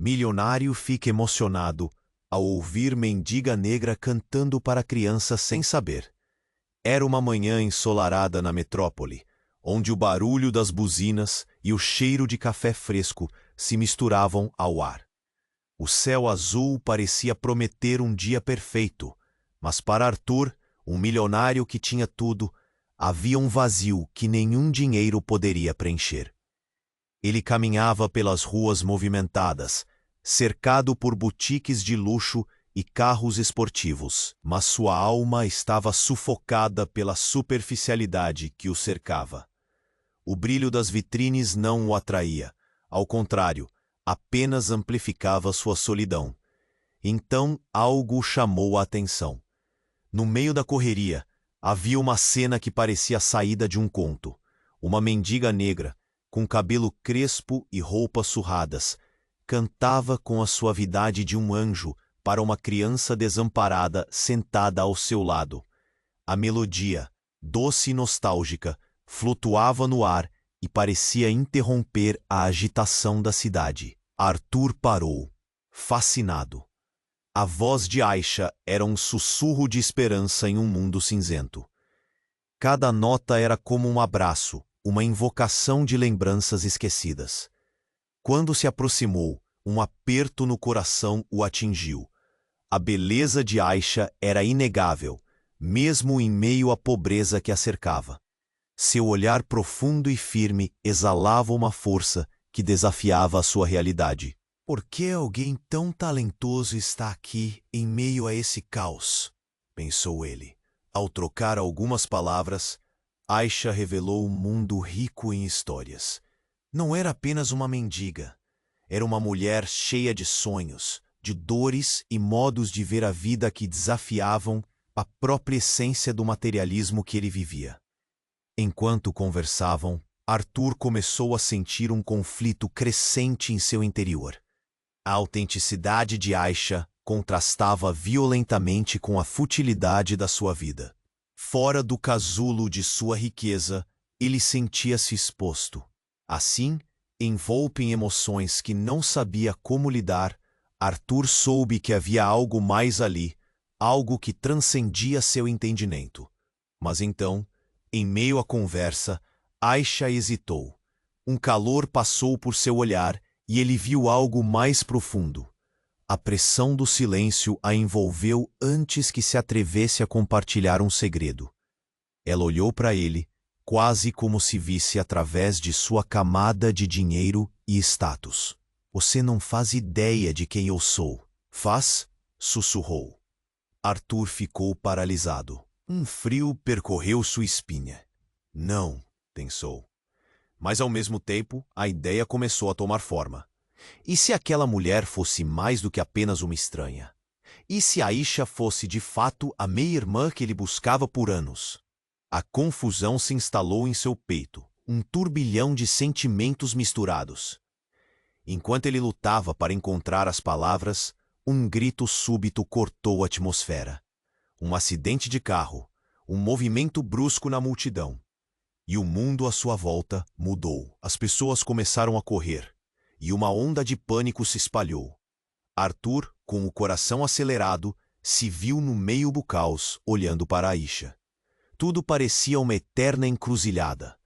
Milionário fica emocionado ao ouvir mendiga negra cantando para a criança sem saber. Era uma manhã ensolarada na metrópole, onde o barulho das buzinas e o cheiro de café fresco se misturavam ao ar. O céu azul parecia prometer um dia perfeito, mas para Arthur, um milionário que tinha tudo, havia um vazio que nenhum dinheiro poderia preencher. Ele caminhava pelas ruas movimentadas, cercado por boutiques de luxo e carros esportivos, mas sua alma estava sufocada pela superficialidade que o cercava. O brilho das vitrines não o atraía, ao contrário, apenas amplificava sua solidão. Então algo chamou a atenção. No meio da correria, havia uma cena que parecia a saída de um conto. Uma mendiga negra, com cabelo crespo e roupas surradas, cantava com a suavidade de um anjo para uma criança desamparada sentada ao seu lado. A melodia, doce e nostálgica, flutuava no ar e parecia interromper a agitação da cidade. Arthur parou, fascinado. A voz de Aisha era um sussurro de esperança em um mundo cinzento. Cada nota era como um abraço, uma invocação de lembranças esquecidas. Quando se aproximou, um aperto no coração o atingiu. A beleza de Aisha era inegável, mesmo em meio à pobreza que a cercava. Seu olhar profundo e firme exalava uma força que desafiava a sua realidade. Por que alguém tão talentoso está aqui em meio a esse caos? Pensou ele. Ao trocar algumas palavras, Aisha revelou um mundo rico em histórias. Não era apenas uma mendiga. Era uma mulher cheia de sonhos, de dores e modos de ver a vida que desafiavam a própria essência do materialismo que ele vivia. Enquanto conversavam, Arthur começou a sentir um conflito crescente em seu interior. A autenticidade de Aisha contrastava violentamente com a futilidade da sua vida. Fora do casulo de sua riqueza, ele sentia-se exposto. Assim, envolto em emoções que não sabia como lidar, Arthur soube que havia algo mais ali, algo que transcendia seu entendimento. Mas então, em meio à conversa, Aisha hesitou. Um calor passou por seu olhar e ele viu algo mais profundo. A pressão do silêncio a envolveu antes que se atrevesse a compartilhar um segredo. Ela olhou para ele, quase como se visse através de sua camada de dinheiro e status. Você não faz ideia de quem eu sou. Faz? Sussurrou. Arthur ficou paralisado. Um frio percorreu sua espinha. Não, pensou. Mas ao mesmo tempo, a ideia começou a tomar forma. E se aquela mulher fosse mais do que apenas uma estranha? E se Aisha fosse de fato a meia-irmã que ele buscava por anos? A confusão se instalou em seu peito, um turbilhão de sentimentos misturados. Enquanto ele lutava para encontrar as palavras, um grito súbito cortou a atmosfera. Um acidente de carro, um movimento brusco na multidão. E o mundo à sua volta mudou. As pessoas começaram a correr, e uma onda de pânico se espalhou. Arthur, com o coração acelerado, se viu no meio do caos, olhando para Aisha. Tudo parecia uma eterna encruzilhada,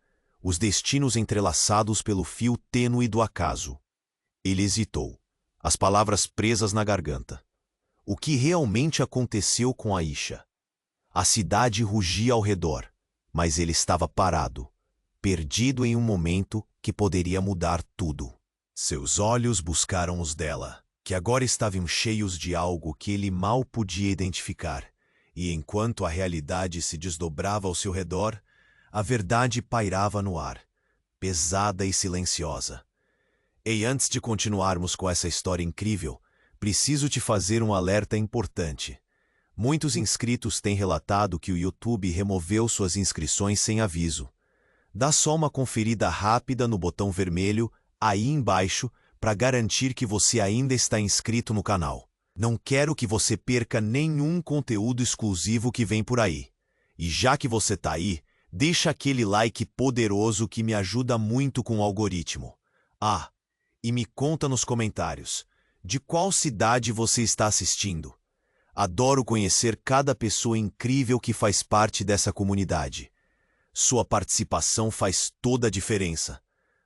os destinos entrelaçados pelo fio tênue do acaso. Ele hesitou, as palavras presas na garganta. O que realmente aconteceu com Aisha? A cidade rugia ao redor, mas ele estava parado, perdido em um momento que poderia mudar tudo. Seus olhos buscaram os dela, que agora estavam cheios de algo que ele mal podia identificar, e enquanto a realidade se desdobrava ao seu redor, a verdade pairava no ar, pesada e silenciosa. E antes de continuarmos com essa história incrível, preciso te fazer um alerta importante. Muitos inscritos têm relatado que o YouTube removeu suas inscrições sem aviso. Dá só uma conferida rápida no botão vermelho aí embaixo para garantir que você ainda está inscrito no canal. Não quero que você perca nenhum conteúdo exclusivo que vem por aí. E já que você está aí, deixa aquele like poderoso que me ajuda muito com o algoritmo. Ah, e me conta nos comentários. De qual cidade você está assistindo? Adoro conhecer cada pessoa incrível que faz parte dessa comunidade. Sua participação faz toda a diferença.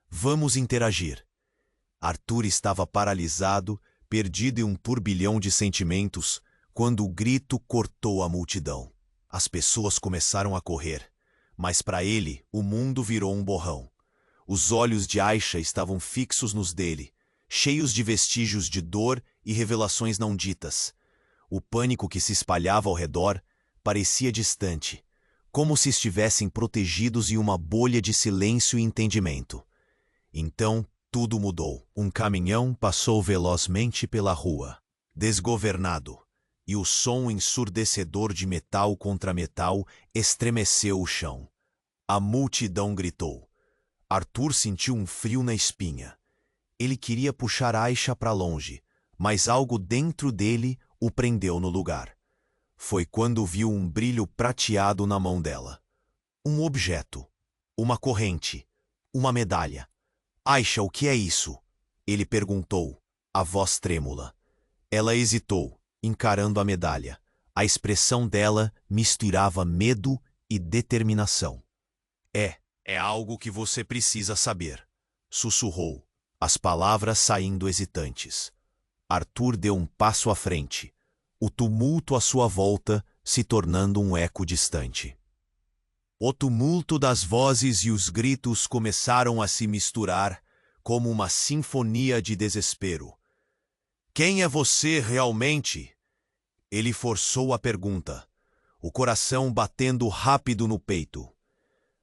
Vamos interagir. Arthur estava paralisado, perdido em um turbilhão de sentimentos, quando o grito cortou a multidão. As pessoas começaram a correr, mas para ele o mundo virou um borrão. Os olhos de Aisha estavam fixos nos dele, cheios de vestígios de dor e revelações não ditas. O pânico que se espalhava ao redor parecia distante, como se estivessem protegidos em uma bolha de silêncio e entendimento. Então, tudo mudou. Um caminhão passou velozmente pela rua, desgovernado, e o som ensurdecedor de metal contra metal estremeceu o chão. A multidão gritou. Arthur sentiu um frio na espinha. Ele queria puxar Aisha para longe, mas algo dentro dele o prendeu no lugar. Foi quando viu um brilho prateado na mão dela. Um objeto, uma corrente, uma medalha. Aisha, o que é isso? Ele perguntou, a voz trêmula. Ela hesitou, encarando a medalha. A expressão dela misturava medo e determinação. É algo que você precisa saber, sussurrou, as palavras saindo hesitantes. Arthur deu um passo à frente, o tumulto à sua volta se tornando um eco distante. O tumulto das vozes e os gritos começaram a se misturar como uma sinfonia de desespero. Quem é você realmente? Ele forçou a pergunta, o coração batendo rápido no peito.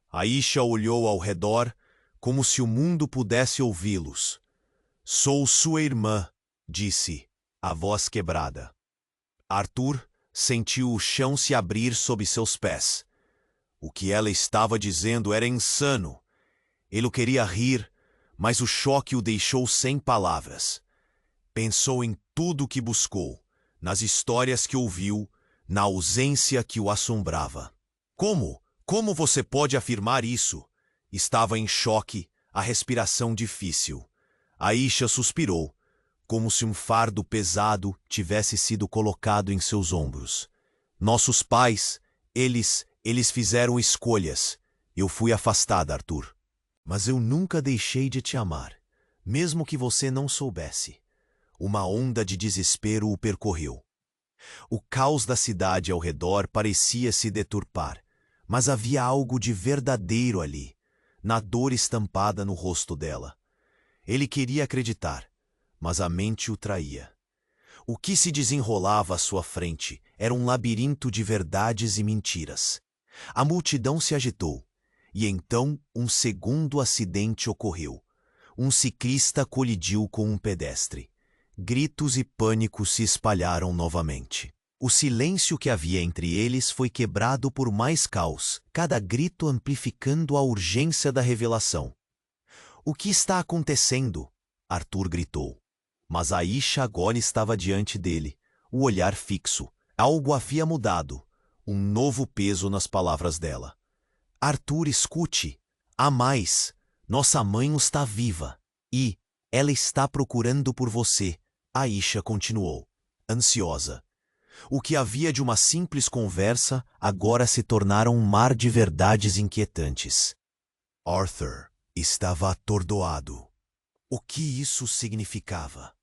Aisha olhou ao redor como se o mundo pudesse ouvi-los. Sou sua irmã, disse, a voz quebrada. Arthur sentiu o chão se abrir sob seus pés. O que ela estava dizendo era insano. Ele queria rir, mas o choque o deixou sem palavras. Pensou em tudo o que buscou, nas histórias que ouviu, na ausência que o assombrava. Como? Como você pode afirmar isso? Estava em choque, a respiração difícil. Aisha suspirou, como se um fardo pesado tivesse sido colocado em seus ombros. Nossos pais, eles fizeram escolhas. Eu fui afastada, Arthur. Mas eu nunca deixei de te amar, mesmo que você não soubesse. Uma onda de desespero o percorreu. O caos da cidade ao redor parecia se deturpar, mas havia algo de verdadeiro ali, na dor estampada no rosto dela. Ele queria acreditar, mas a mente o traía. O que se desenrolava à sua frente era um labirinto de verdades e mentiras. A multidão se agitou, e então um segundo acidente ocorreu. Um ciclista colidiu com um pedestre. Gritos e pânico se espalharam novamente. O silêncio que havia entre eles foi quebrado por mais caos, cada grito amplificando a urgência da revelação. O que está acontecendo? Arthur gritou. Mas Aisha agora estava diante dele, o olhar fixo. Algo havia mudado, um novo peso nas palavras dela. Arthur, escute. Há mais. Nossa mãe está viva. E ela está procurando por você. Aisha continuou, ansiosa. O que havia de uma simples conversa agora se tornara um mar de verdades inquietantes. Arthur estava atordoado. O que isso significava?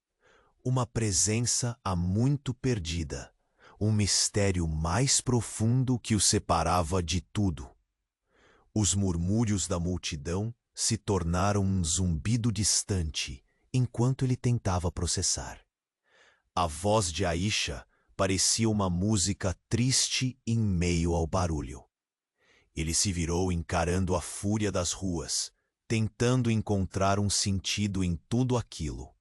Uma presença há muito perdida, um mistério mais profundo que o separava de tudo. Os murmúrios da multidão se tornaram um zumbido distante enquanto ele tentava processar. A voz de Aisha parecia uma música triste em meio ao barulho. Ele se virou encarando a fúria das ruas, tentando encontrar um sentido em tudo aquilo.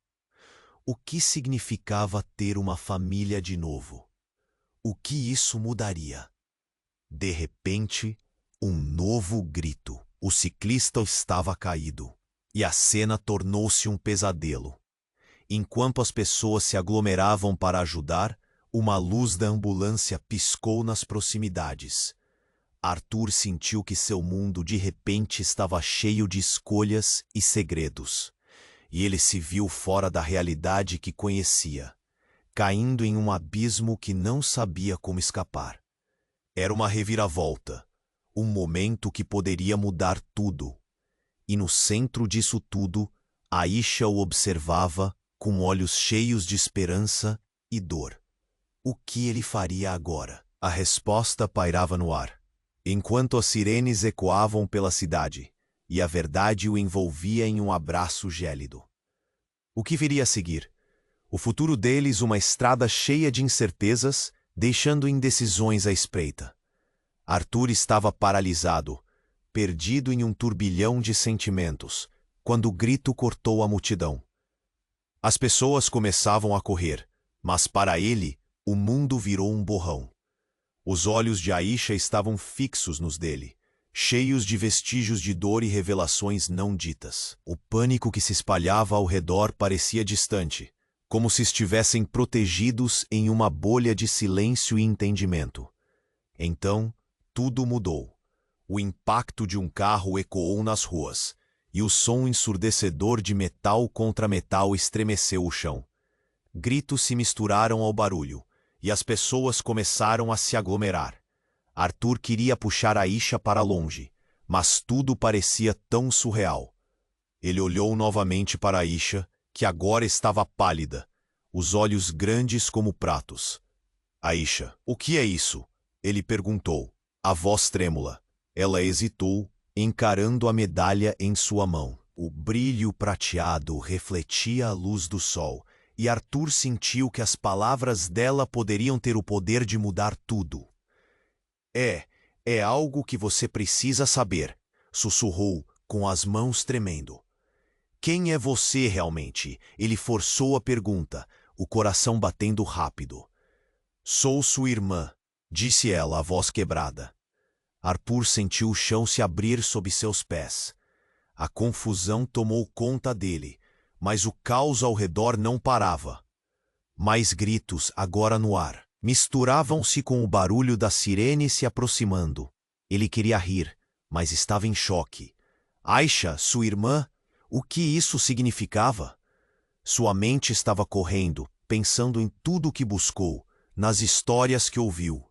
O que significava ter uma família de novo? O que isso mudaria? De repente, um novo grito. O ciclista estava caído, e a cena tornou-se um pesadelo. Enquanto as pessoas se aglomeravam para ajudar, uma luz da ambulância piscou nas proximidades. Arthur sentiu que seu mundo de repente estava cheio de escolhas e segredos. e ele se viu fora da realidade que conhecia, caindo em um abismo que não sabia como escapar. Era uma reviravolta, um momento que poderia mudar tudo. E no centro disso tudo, Aisha o observava com olhos cheios de esperança e dor. O que ele faria agora? A resposta pairava no ar, enquanto as sirenes ecoavam pela cidade, e a verdade o envolvia em um abraço gélido. O que viria a seguir? O futuro deles uma estrada cheia de incertezas, deixando indecisões à espreita. Arthur estava paralisado, perdido em um turbilhão de sentimentos, quando o grito cortou a multidão. As pessoas começavam a correr, mas para ele, o mundo virou um borrão. Os olhos de Aisha estavam fixos nos dele, cheios de vestígios de dor e revelações não ditas. O pânico que se espalhava ao redor parecia distante, como se estivessem protegidos em uma bolha de silêncio e entendimento. Então, tudo mudou. O impacto de um carro ecoou nas ruas, e o som ensurdecedor de metal contra metal estremeceu o chão. Gritos se misturaram ao barulho, e as pessoas começaram a se aglomerar. Arthur queria puxar Aisha para longe, mas tudo parecia tão surreal. Ele olhou novamente para Aisha, que agora estava pálida, os olhos grandes como pratos. Aisha, o que é isso? Ele perguntou, a voz trêmula. Ela hesitou, encarando a medalha em sua mão. O brilho prateado refletia a luz do sol, e Arthur sentiu que as palavras dela poderiam ter o poder de mudar tudo. É algo que você precisa saber, sussurrou, com as mãos tremendo. Quem é você realmente? Ele forçou a pergunta, o coração batendo rápido. Sou sua irmã, disse ela, a voz quebrada. Arthur sentiu o chão se abrir sob seus pés. A confusão tomou conta dele, mas o caos ao redor não parava. Mais gritos, agora no ar, misturavam-se com o barulho da sirene se aproximando. Ele queria rir, mas estava em choque. Aisha, sua irmã, o que isso significava? Sua mente estava correndo, pensando em tudo o que buscou, nas histórias que ouviu.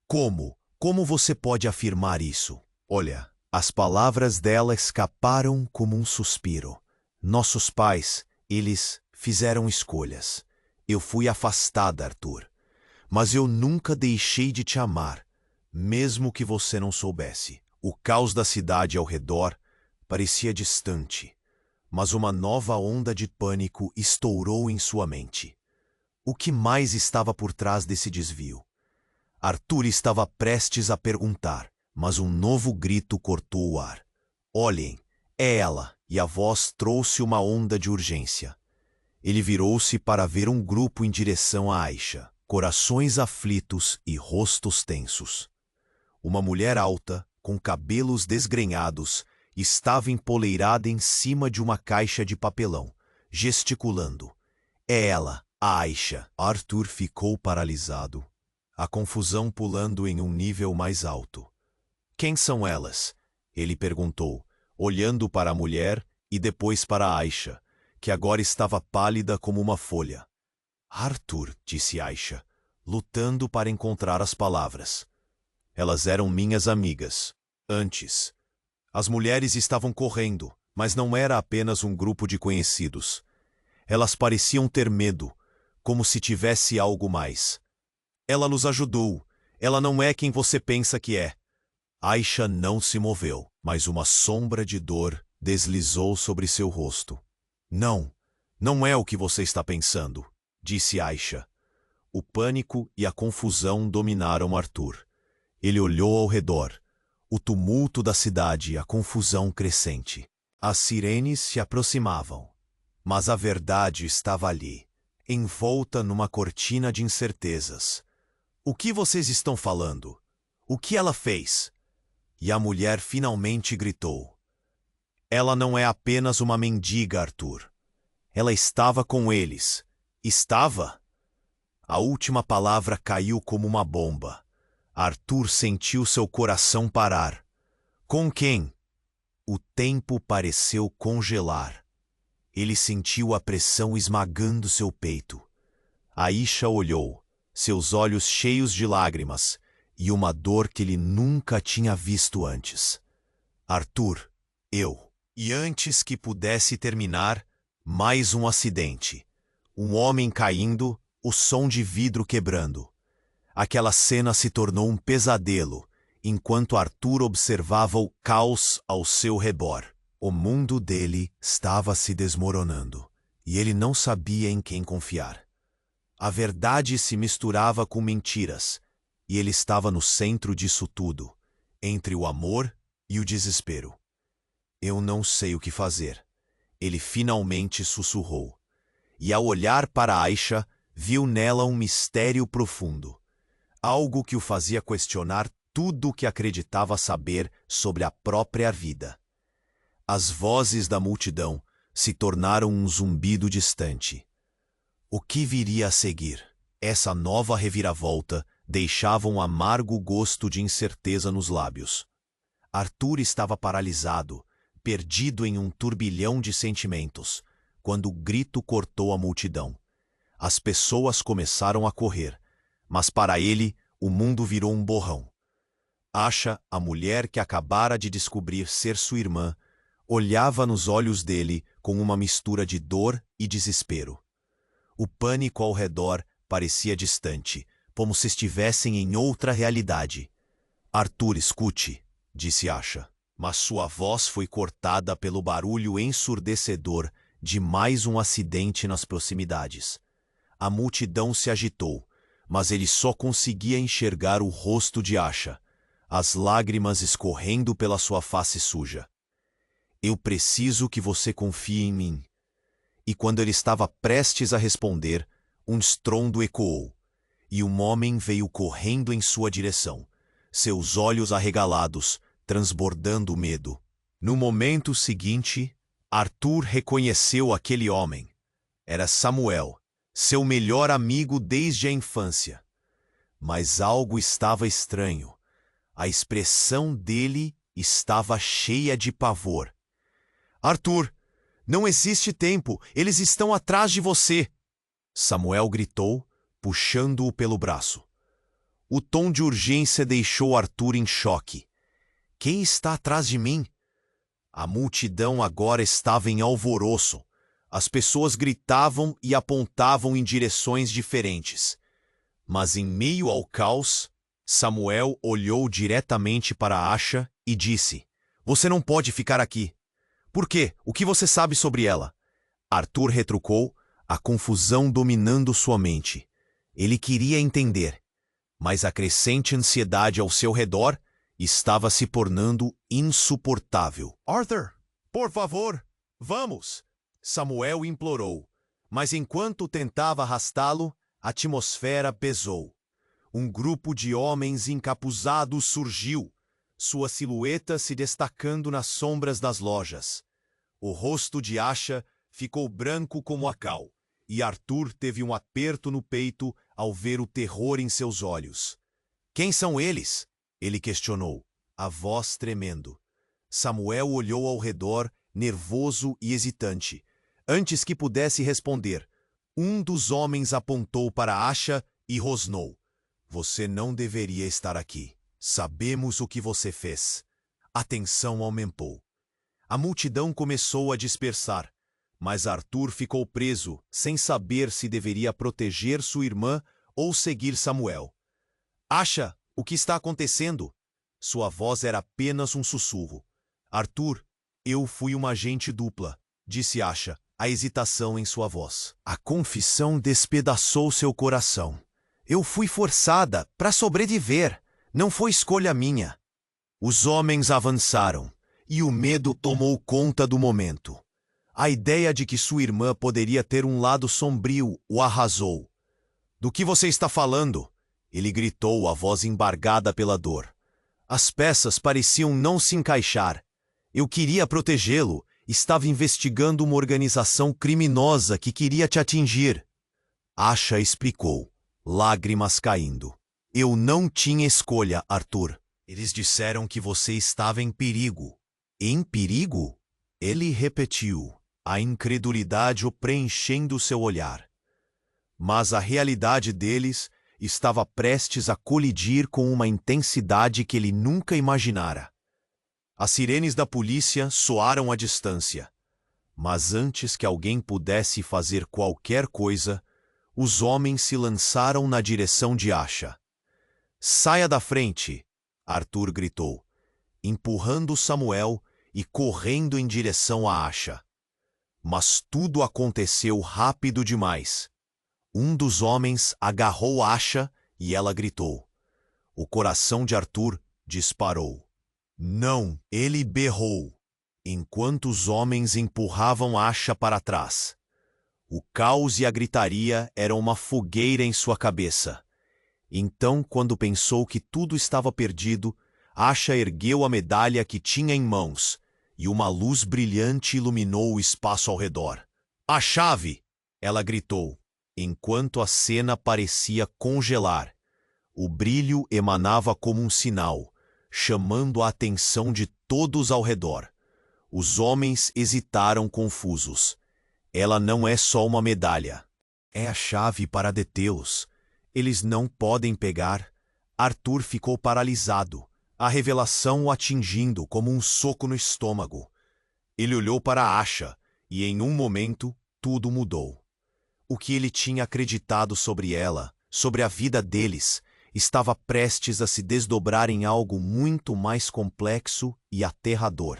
Como? Como você pode afirmar isso? Olha, as palavras dela escaparam como um suspiro. Nossos pais, eles fizeram escolhas. Eu fui afastada, Arthur. Mas eu nunca deixei de te amar, mesmo que você não soubesse. O caos da cidade ao redor parecia distante, mas uma nova onda de pânico estourou em sua mente. O que mais estava por trás desse desvio? Arthur estava prestes a perguntar, mas um novo grito cortou o ar. Olhem, é ela! E a voz trouxe uma onda de urgência. Ele virou-se para ver um grupo em direção a Aisha, corações aflitos e rostos tensos. Uma mulher alta, com cabelos desgrenhados, estava empoleirada em cima de uma caixa de papelão, gesticulando. É ela, a Aisha. Arthur ficou paralisado, a confusão pulando em um nível mais alto. Quem são elas? Ele perguntou, olhando para a mulher e depois para Aisha, que agora estava pálida como uma folha. Arthur, disse Aisha, lutando para encontrar as palavras. Elas eram minhas amigas. Antes. As mulheres estavam correndo, mas não era apenas um grupo de conhecidos. Elas pareciam ter medo, como se tivesse algo mais. Ela nos ajudou. Ela não é quem você pensa que é. Aisha não se moveu, mas uma sombra de dor deslizou sobre seu rosto. Não é o que você está pensando, disse Aisha. O pânico e a confusão dominaram Arthur. Ele olhou ao redor. O tumulto da cidade e a confusão crescente. As sirenes se aproximavam, mas a verdade estava ali, envolta numa cortina de incertezas. O que vocês estão falando? O que ela fez? E a mulher finalmente gritou. Ela não é apenas uma mendiga, Arthur. Ela estava com eles. Estava? A última palavra caiu como uma bomba. Arthur sentiu seu coração parar. Com quem? O tempo pareceu congelar. Ele sentiu a pressão esmagando seu peito. Aisha olhou, seus olhos cheios de lágrimas, e uma dor que ele nunca tinha visto antes. Arthur, eu. E antes que pudesse terminar, mais um acidente. Um homem caindo, o som de vidro quebrando. Aquela cena se tornou um pesadelo, enquanto Arthur observava o caos ao seu redor. O mundo dele estava se desmoronando, e ele não sabia em quem confiar. A verdade se misturava com mentiras, e ele estava no centro disso tudo, entre o amor e o desespero. Eu não sei o que fazer, ele finalmente sussurrou. E ao olhar para Aisha, viu nela um mistério profundo. Algo que o fazia questionar tudo o que acreditava saber sobre a própria vida. As vozes da multidão se tornaram um zumbido distante. O que viria a seguir? Essa nova reviravolta deixava um amargo gosto de incerteza nos lábios. Arthur estava paralisado, perdido em um turbilhão de sentimentos, quando o grito cortou a multidão. As pessoas começaram a correr, mas para ele o mundo virou um borrão. Aisha, a mulher que acabara de descobrir ser sua irmã, olhava nos olhos dele com uma mistura de dor e desespero. O pânico ao redor parecia distante, como se estivessem em outra realidade. Arthur, escute, disse Aisha, mas sua voz foi cortada pelo barulho ensurdecedor de mais um acidente nas proximidades. A multidão se agitou, mas ele só conseguia enxergar o rosto de Aisha, as lágrimas escorrendo pela sua face suja. Eu preciso que você confie em mim. E quando ele estava prestes a responder, um estrondo ecoou, e um homem veio correndo em sua direção, seus olhos arregalados, transbordando medo. No momento seguinte, Arthur reconheceu aquele homem. Era Samuel, seu melhor amigo desde a infância. Mas algo estava estranho. A expressão dele estava cheia de pavor. Arthur, não existe tempo, eles estão atrás de você! Samuel gritou, puxando-o pelo braço. O tom de urgência deixou Arthur em choque. Quem está atrás de mim? A multidão agora estava em alvoroço. As pessoas gritavam e apontavam em direções diferentes. Mas em meio ao caos, Samuel olhou diretamente para Aisha e disse: Você não pode ficar aqui. Por quê? O que você sabe sobre ela? Arthur retrucou, a confusão dominando sua mente. Ele queria entender, mas a crescente ansiedade ao seu redor estava se tornando insuportável. Arthur, por favor, vamos! Samuel implorou, mas enquanto tentava arrastá-lo, a atmosfera pesou. Um grupo de homens encapuzados surgiu, sua silhueta se destacando nas sombras das lojas. O rosto de Aisha ficou branco como a cal, e Arthur teve um aperto no peito ao ver o terror em seus olhos. Quem são eles? Ele questionou, a voz tremendo. Samuel olhou ao redor, nervoso e hesitante. Antes que pudesse responder, um dos homens apontou para Aisha e rosnou. Você não deveria estar aqui. Sabemos o que você fez. A tensão aumentou. A multidão começou a dispersar, mas Arthur ficou preso, sem saber se deveria proteger sua irmã ou seguir Samuel. Aisha, o que está acontecendo? Sua voz era apenas um sussurro. Arthur, eu fui uma agente dupla, disse Aisha, a hesitação em sua voz. A confissão despedaçou seu coração. Eu fui forçada para sobreviver. Não foi escolha minha. Os homens avançaram, e o medo tomou conta do momento. A ideia de que sua irmã poderia ter um lado sombrio o arrasou. Do que você está falando? Ele gritou, a voz embargada pela dor. As peças pareciam não se encaixar. Eu queria protegê-lo. Estava investigando uma organização criminosa que queria te atingir. Aisha explicou, lágrimas caindo. Eu não tinha escolha, Arthur. Eles disseram que você estava em perigo. Em perigo? Ele repetiu. a incredulidade o preenchendo seu olhar. Mas a realidade deles estava prestes a colidir com uma intensidade que ele nunca imaginara. As sirenes da polícia soaram à distância, mas antes que alguém pudesse fazer qualquer coisa, os homens se lançaram na direção de Asha. "Saia da frente!" Arthur gritou, empurrando Samuel e correndo em direção a Asha. Mas tudo aconteceu rápido demais. Um dos homens agarrou Asha e ela gritou. O coração de Arthur disparou. "Não!" ele berrou, enquanto os homens empurravam Asha para trás. O caos e a gritaria eram uma fogueira em sua cabeça. Então, quando pensou que tudo estava perdido, Asha ergueu a medalha que tinha em mãos, e uma luz brilhante iluminou o espaço ao redor. "A chave!" ela gritou, enquanto a cena parecia congelar. O brilho emanava como um sinal, chamando a atenção de todos ao redor. Os homens hesitaram confusos. Ela não é só uma medalha. É a chave para detê-los. Eles não podem pegar. Arthur ficou paralisado, a revelação o atingindo como um soco no estômago. Ele olhou para Asha e, em um momento, tudo mudou. O que ele tinha acreditado sobre ela, sobre a vida deles, estava prestes a se desdobrar em algo muito mais complexo e aterrador.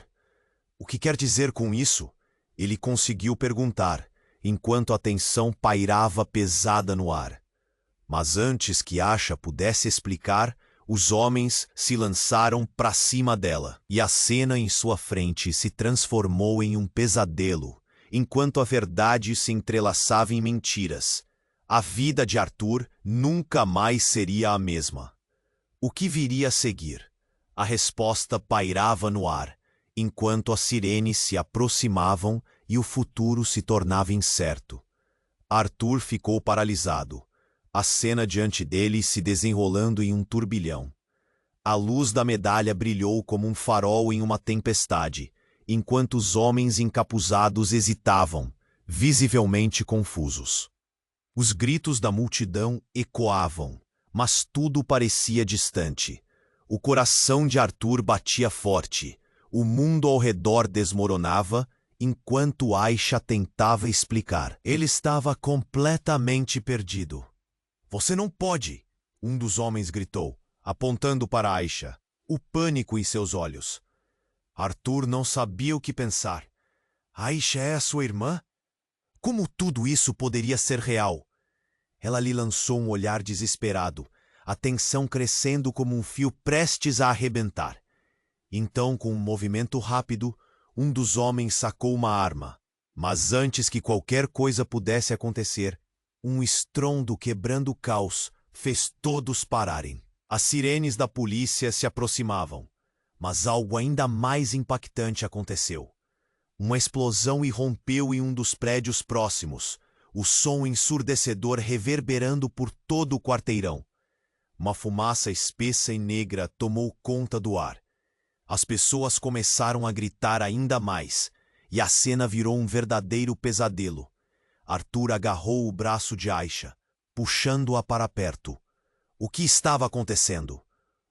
"O que quer dizer com isso?" ele conseguiu perguntar, enquanto a tensão pairava pesada no ar. Mas antes que Asha pudesse explicar, os homens se lançaram para cima dela, e a cena em sua frente se transformou em um pesadelo, enquanto a verdade se entrelaçava em mentiras. A vida de Arthur nunca mais seria a mesma. O que viria a seguir? A resposta pairava no ar, enquanto as sirenes se aproximavam e o futuro se tornava incerto. Arthur ficou paralisado, a cena diante dele se desenrolando em um turbilhão. A luz da medalha brilhou como um farol em uma tempestade, enquanto os homens encapuzados hesitavam, visivelmente confusos. Os gritos da multidão ecoavam, mas tudo parecia distante. O coração de Arthur batia forte, o mundo ao redor desmoronava, enquanto Aisha tentava explicar. Ele estava completamente perdido. "Você não pode!" um dos homens gritou, apontando para Aisha, o pânico em seus olhos. Arthur não sabia o que pensar. "Aisha é a sua irmã? Como tudo isso poderia ser real?" Ela lhe lançou um olhar desesperado, a tensão crescendo como um fio prestes a arrebentar. Então, com um movimento rápido, um dos homens sacou uma arma. Mas antes que qualquer coisa pudesse acontecer, um estrondo quebrando o caos fez todos pararem. As sirenes da polícia se aproximavam, mas algo ainda mais impactante aconteceu. Uma explosão irrompeu em um dos prédios próximos, o som ensurdecedor reverberando por todo o quarteirão. Uma fumaça espessa e negra tomou conta do ar. As pessoas começaram a gritar ainda mais, e a cena virou um verdadeiro pesadelo. Arthur agarrou o braço de Aisha, puxando-a para perto. O que estava acontecendo?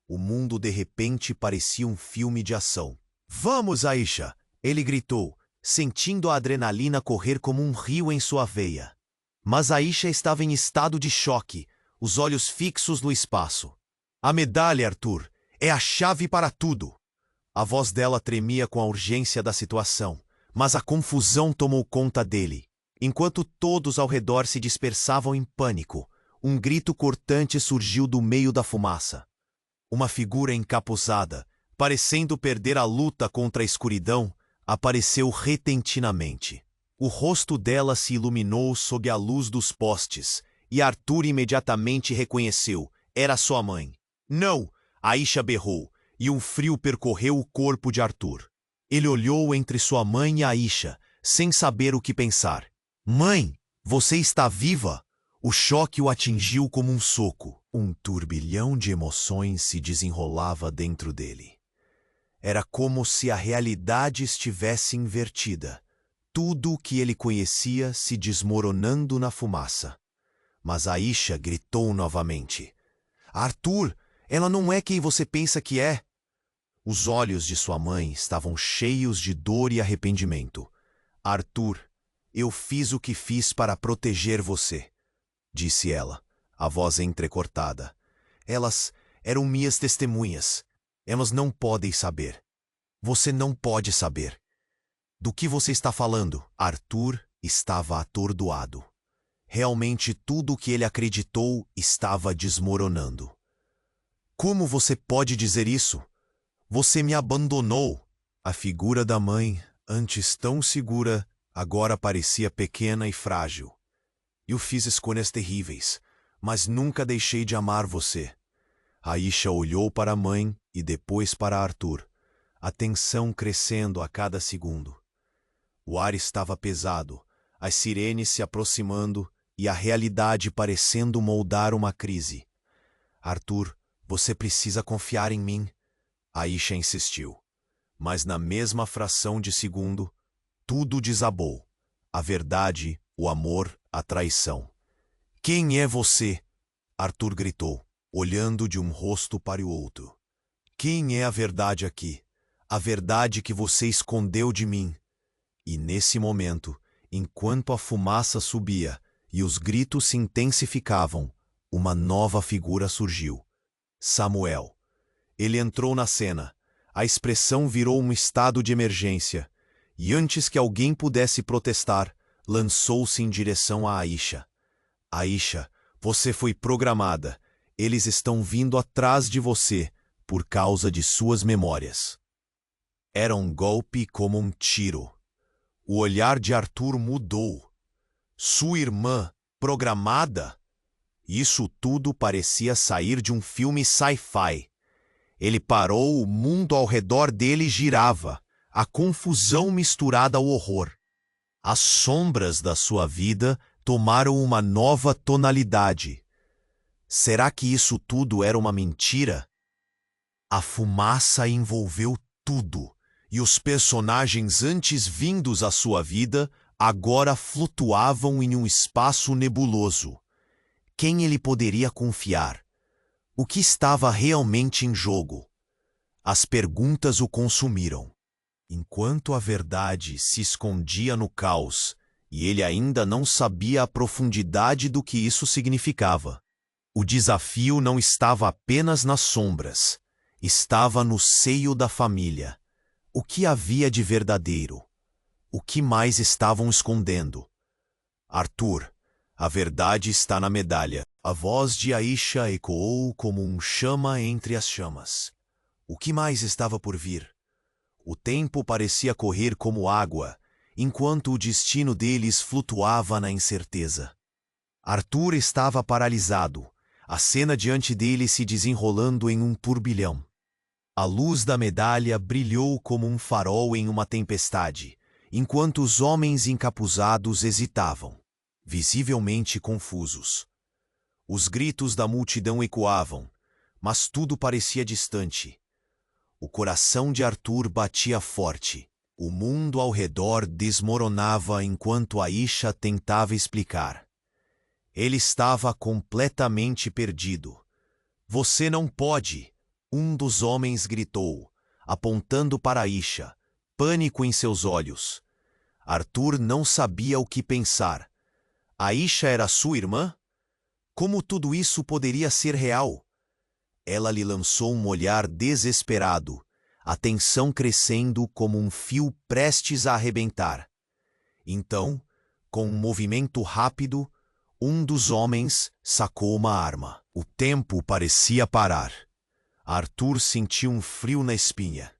O mundo de repente parecia um filme de ação. "Vamos, Aisha!" ele gritou, sentindo a adrenalina correr como um rio em sua veia. Mas Aisha estava em estado de choque, os olhos fixos no espaço. "A medalha, Arthur, é a chave para tudo!" A voz dela tremia com a urgência da situação, mas a confusão tomou conta dele. Enquanto todos ao redor se dispersavam em pânico, um grito cortante surgiu do meio da fumaça. Uma figura encapuzada, parecendo perder a luta contra a escuridão, apareceu repentinamente. O rosto dela se iluminou sob a luz dos postes, e Arthur imediatamente reconheceu. Era sua mãe. "Não!" Aisha berrou, e um frio percorreu o corpo de Arthur. Ele olhou entre sua mãe e Aisha, sem saber o que pensar. "Mãe, você está viva?" O choque o atingiu como um soco. Um turbilhão de emoções se desenrolava dentro dele. Era como se a realidade estivesse invertida. tudo o que ele conhecia se desmoronando na fumaça. Mas Aisha gritou novamente. Arthur, ela não é quem você pensa que é. Os olhos de sua mãe estavam cheios de dor e arrependimento. Arthur, eu fiz o que fiz para proteger você, disse ela, a voz entrecortada. Elas eram minhas testemunhas. Elas não podem saber. Você não pode saber. Do que você está falando? Arthur estava atordoado. Realmente tudo o que ele acreditou estava desmoronando. Como você pode dizer isso? Você me abandonou. A figura da mãe, antes tão segura, agora parecia pequena e frágil. Eu fiz escolhas terríveis, mas nunca deixei de amar você. Aisha olhou para a mãe e depois para Arthur, a tensão crescendo a cada segundo. O ar estava pesado, as sirenes se aproximando e a realidade parecendo moldar uma crise. Arthur, você precisa confiar em mim, Aisha insistiu. Mas na mesma fração de segundo, tudo desabou. A verdade, o amor, a traição. Quem é você? Arthur gritou, olhando de um rosto para o outro. Quem é a verdade aqui? A verdade que você escondeu de mim. E nesse momento, enquanto a fumaça subia e os gritos se intensificavam, uma nova figura surgiu. Samuel. Ele entrou na cena. A expressão virou um estado de emergência. E antes que alguém pudesse protestar, lançou-se em direção a Aisha. Aisha, você foi programada. Eles estão vindo atrás de você por causa de suas memórias. Era um golpe como um tiro. O olhar de Arthur mudou. Sua irmã, programada? Isso tudo parecia sair de um filme sci-fi. Ele parou, o mundo ao redor dele girava, a confusão misturada ao horror. As sombras da sua vida tomaram uma nova tonalidade. Será que isso tudo era uma mentira? A fumaça envolveu tudo. E os personagens antes vindos à sua vida agora flutuavam em um espaço nebuloso. Quem ele poderia confiar? O que estava realmente em jogo? As perguntas o consumiram. Enquanto a verdade se escondia no caos, e ele ainda não sabia a profundidade do que isso significava. O desafio não estava apenas nas sombras, estava no seio da família. O que havia de verdadeiro? O que mais estavam escondendo? Arthur, a verdade está na medalha. A voz de Aisha ecoou como um chama entre as chamas. O que mais estava por vir? O tempo parecia correr como água, enquanto o destino deles flutuava na incerteza. Arthur estava paralisado, a cena diante dele se desenrolando em um turbilhão. A luz da medalha brilhou como um farol em uma tempestade, enquanto os homens encapuzados hesitavam, visivelmente confusos. Os gritos da multidão ecoavam, mas tudo parecia distante. O coração de Arthur batia forte. O mundo ao redor desmoronava enquanto Aisha tentava explicar. Ele estava completamente perdido. Você não pode! Um dos homens gritou, apontando para Aisha, pânico em seus olhos. Arthur não sabia o que pensar. Aisha era sua irmã? Como tudo isso poderia ser real? Ela lhe lançou um olhar desesperado, a tensão crescendo como um fio prestes a arrebentar. Então, com um movimento rápido, um dos homens sacou uma arma. O tempo parecia parar. Arthur sentiu um frio na espinha.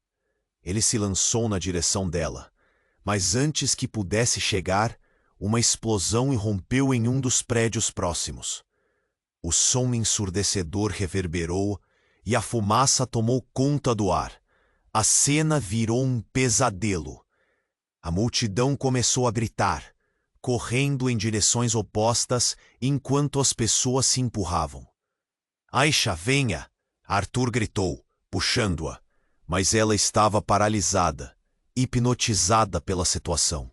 Ele se lançou na direção dela, mas antes que pudesse chegar, uma explosão irrompeu em um dos prédios próximos. O som ensurdecedor reverberou e a fumaça tomou conta do ar. A cena virou um pesadelo. A multidão começou a gritar, correndo em direções opostas enquanto as pessoas se empurravam. Aisha, venha! Arthur gritou, puxando-a, mas ela estava paralisada, hipnotizada pela situação.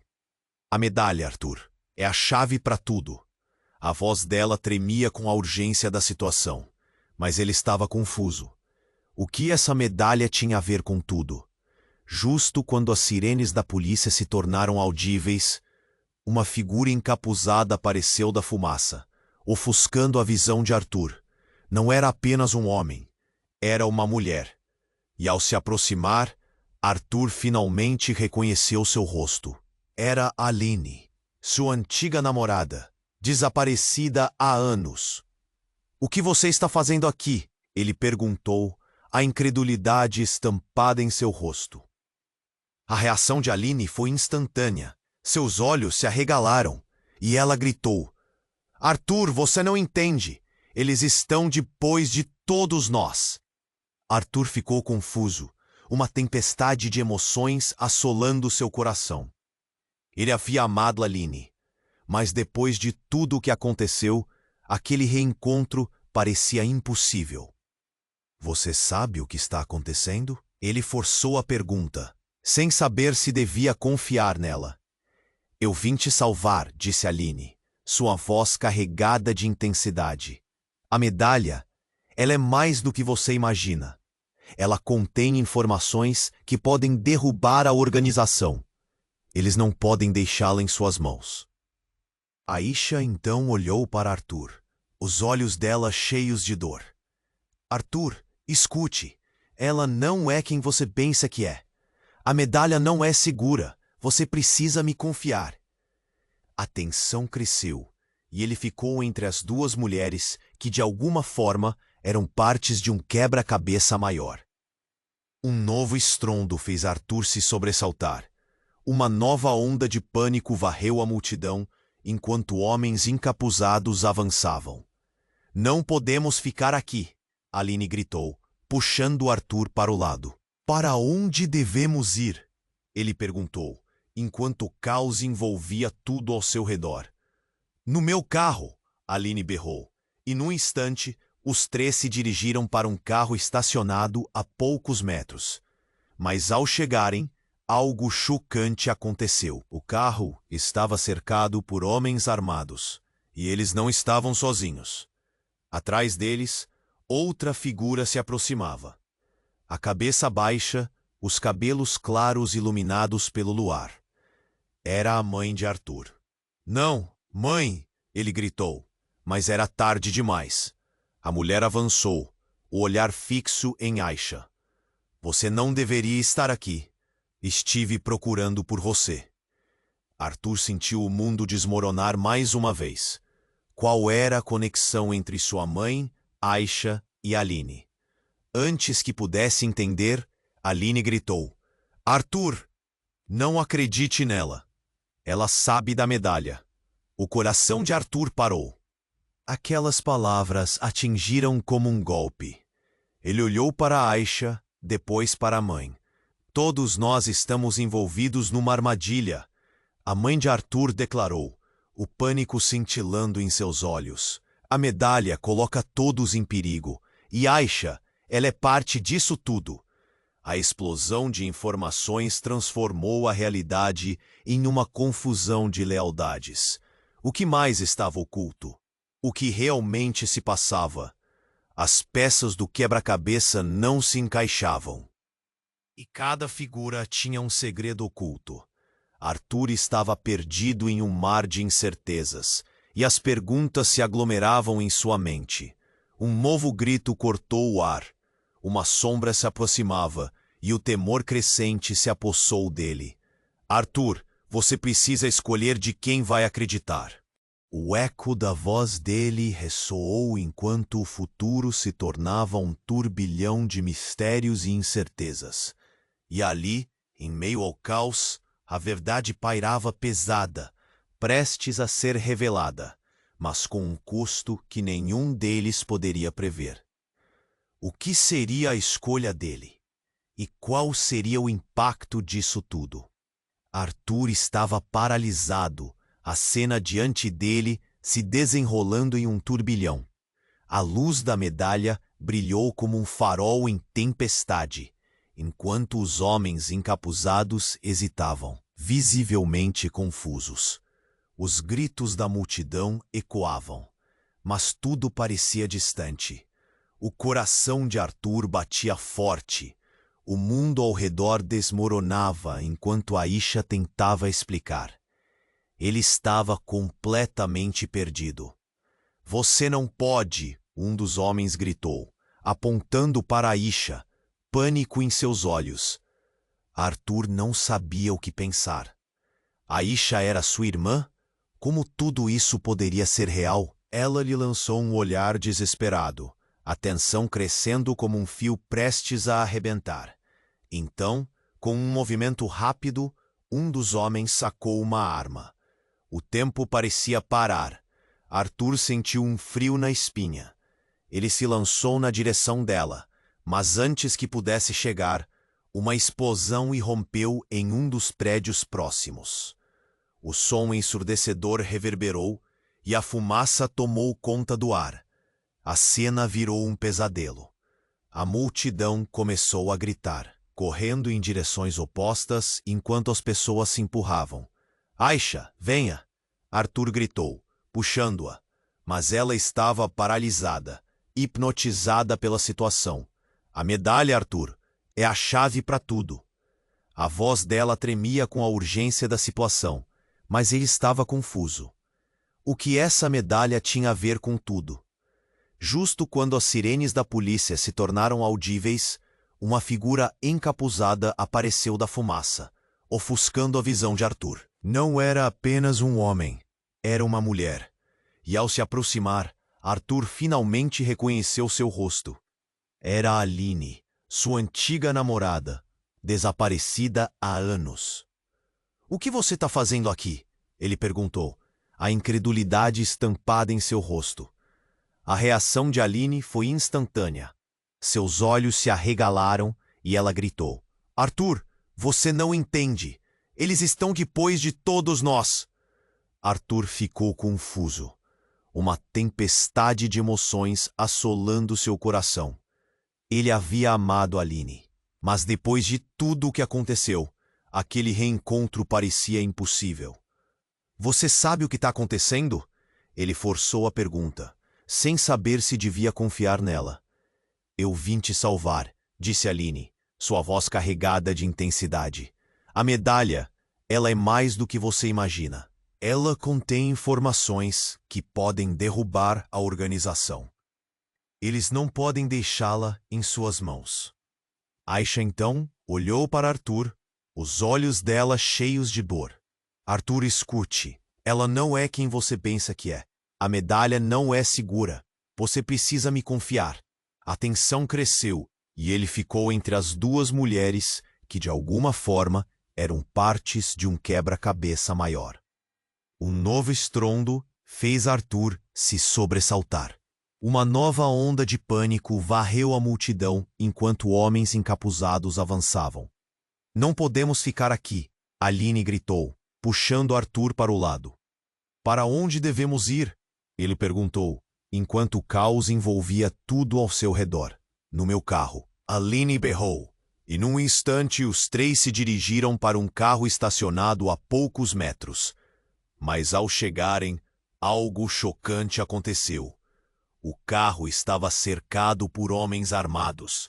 A medalha, Arthur. É a chave para tudo. A voz dela tremia com a urgência da situação, mas ele estava confuso. O que essa medalha tinha a ver com tudo? Justo quando as sirenes da polícia se tornaram audíveis, uma figura encapuzada apareceu da fumaça, ofuscando a visão de Arthur. Não era apenas um homem, era uma mulher. E ao se aproximar, Arthur finalmente reconheceu seu rosto. Era Aline, sua antiga namorada, desaparecida há anos. "O que você está fazendo aqui?" ele perguntou, a incredulidade estampada em seu rosto. A reação de Aline foi instantânea. Seus olhos se arregalaram e ela gritou: "Arthur, você não entende. Eles estão depois de todos nós." Arthur ficou confuso, uma tempestade de emoções assolando seu coração. Ele havia amado Aline, mas depois de tudo o que aconteceu, aquele reencontro parecia impossível. "Você sabe o que está acontecendo?" Ele forçou a pergunta, sem saber se devia confiar nela. "Eu vim te salvar", disse Aline, sua voz carregada de intensidade. "A medalha, ela é mais do que você imagina. Ela contém informações que podem derrubar a organização. Eles não podem deixá-la em suas mãos." Aisha então olhou para Arthur, os olhos dela cheios de dor. "Arthur, escute. Ela não é quem você pensa que é. A medalha não é segura. Você precisa me confiar." A tensão cresceu, e ele ficou entre as duas mulheres que, de alguma forma, eram partes de um quebra-cabeça maior. Um novo estrondo fez Arthur se sobressaltar. Uma nova onda de pânico varreu a multidão, enquanto homens encapuzados avançavam. "Não podemos ficar aqui", Aline gritou, puxando Arthur para o lado. "Para onde devemos ir?" ele perguntou, enquanto o caos envolvia tudo ao seu redor. "No meu carro", Aline berrou, e num instante os três se dirigiram para um carro estacionado a poucos metros. Mas ao chegarem, algo chocante aconteceu. O carro estava cercado por homens armados, e eles não estavam sozinhos. Atrás deles, outra figura se aproximava. A cabeça baixa, os cabelos claros iluminados pelo luar. Era a mãe de Arthur. "Não, mãe!" ele gritou, mas era tarde demais. A mulher avançou, o olhar fixo em Aisha. "Você não deveria estar aqui. Estive procurando por você." Arthur sentiu o mundo desmoronar mais uma vez. Qual era a conexão entre sua mãe, Aisha e Aline? Antes que pudesse entender, Aline gritou: "Arthur, não acredite nela. Ela sabe da medalha." O coração de Arthur parou. Aquelas palavras atingiram como um golpe. Ele olhou para Aisha, depois para a mãe. "Todos nós estamos envolvidos numa armadilha", a mãe de Arthur declarou, o pânico cintilando em seus olhos. "A medalha coloca todos em perigo, e Aisha, ela é parte disso tudo." A explosão de informações transformou a realidade em uma confusão de lealdades. O que mais estava oculto? O que realmente se passava? As peças do quebra-cabeça não se encaixavam. E cada figura tinha um segredo oculto. Arthur estava perdido em um mar de incertezas, e as perguntas se aglomeravam em sua mente. Um novo grito cortou o ar. Uma sombra se aproximava, e o temor crescente se apossou dele. "Arthur, você precisa escolher de quem vai acreditar." O eco da voz dele ressoou enquanto o futuro se tornava um turbilhão de mistérios e incertezas. E ali, em meio ao caos, a verdade pairava pesada, prestes a ser revelada, mas com um custo que nenhum deles poderia prever. O que seria a escolha dele? E qual seria o impacto disso tudo? Arthur estava paralisado, a cena diante dele se desenrolando em um turbilhão. A luz da medalha brilhou como um farol em tempestade, enquanto os homens encapuzados hesitavam. visivelmente confusos. Os gritos da multidão ecoavam, mas tudo parecia distante. O coração de Arthur batia forte. O mundo ao redor desmoronava enquanto Aisha tentava explicar. Ele estava completamente perdido. "Você não pode!" um dos homens gritou, apontando para Aisha, pânico em seus olhos. Arthur não sabia o que pensar. Aisha era sua irmã? Como tudo isso poderia ser real? Ela lhe lançou um olhar desesperado, a tensão crescendo como um fio prestes a arrebentar. Então, com um movimento rápido, um dos homens sacou uma arma. O tempo parecia parar. Arthur sentiu um frio na espinha. Ele se lançou na direção dela, mas antes que pudesse chegar, uma explosão irrompeu em um dos prédios próximos. O som ensurdecedor reverberou e a fumaça tomou conta do ar. A cena virou um pesadelo. A multidão começou a gritar, correndo em direções opostas enquanto as pessoas se empurravam. "Aisha, venha!" Arthur gritou, puxando-a, mas ela estava paralisada, hipnotizada pela situação. "A medalha, Arthur, é a chave para tudo." A voz dela tremia com a urgência da situação, mas ele estava confuso. O que essa medalha tinha a ver com tudo? Justo quando as sirenes da polícia se tornaram audíveis, uma figura encapuzada apareceu da fumaça, ofuscando a visão de Arthur. Não era apenas um homem, era uma mulher. E ao se aproximar, Arthur finalmente reconheceu seu rosto. Era Aline, sua antiga namorada, desaparecida há anos. "O que você está fazendo aqui?" ele perguntou, a incredulidade estampada em seu rosto. A reação de Aline foi instantânea. Seus olhos se arregalaram e ela gritou: "Arthur, você não entende. Eles estão depois de todos nós." Arthur ficou confuso. Uma tempestade de emoções assolando seu coração. Ele havia amado Aline, mas depois de tudo o que aconteceu, aquele reencontro parecia impossível. "Você sabe o que está acontecendo?" Ele forçou a pergunta, sem saber se devia confiar nela. "Eu vim te salvar", disse Aline, sua voz carregada de intensidade. "A medalha, ela é mais do que você imagina. Ela contém informações que podem derrubar a organização. Eles não podem deixá-la em suas mãos." Aisha então olhou para Arthur, os olhos dela cheios de dor. "Arthur, escute. Ela não é quem você pensa que é. A medalha não é segura. Você precisa me confiar." A tensão cresceu e ele ficou entre as duas mulheres que, de alguma forma, eram partes de um quebra-cabeça maior. Um novo estrondo fez Arthur se sobressaltar. Uma nova onda de pânico varreu a multidão enquanto homens encapuzados avançavam. "Não podemos ficar aqui", Aline gritou, puxando Arthur para o lado. "Para onde devemos ir?" ele perguntou, enquanto o caos envolvia tudo ao seu redor. "No meu carro." Aline berrou, e num instante os três se dirigiram para um carro estacionado a poucos metros. Mas ao chegarem, algo chocante aconteceu. O carro estava cercado por homens armados.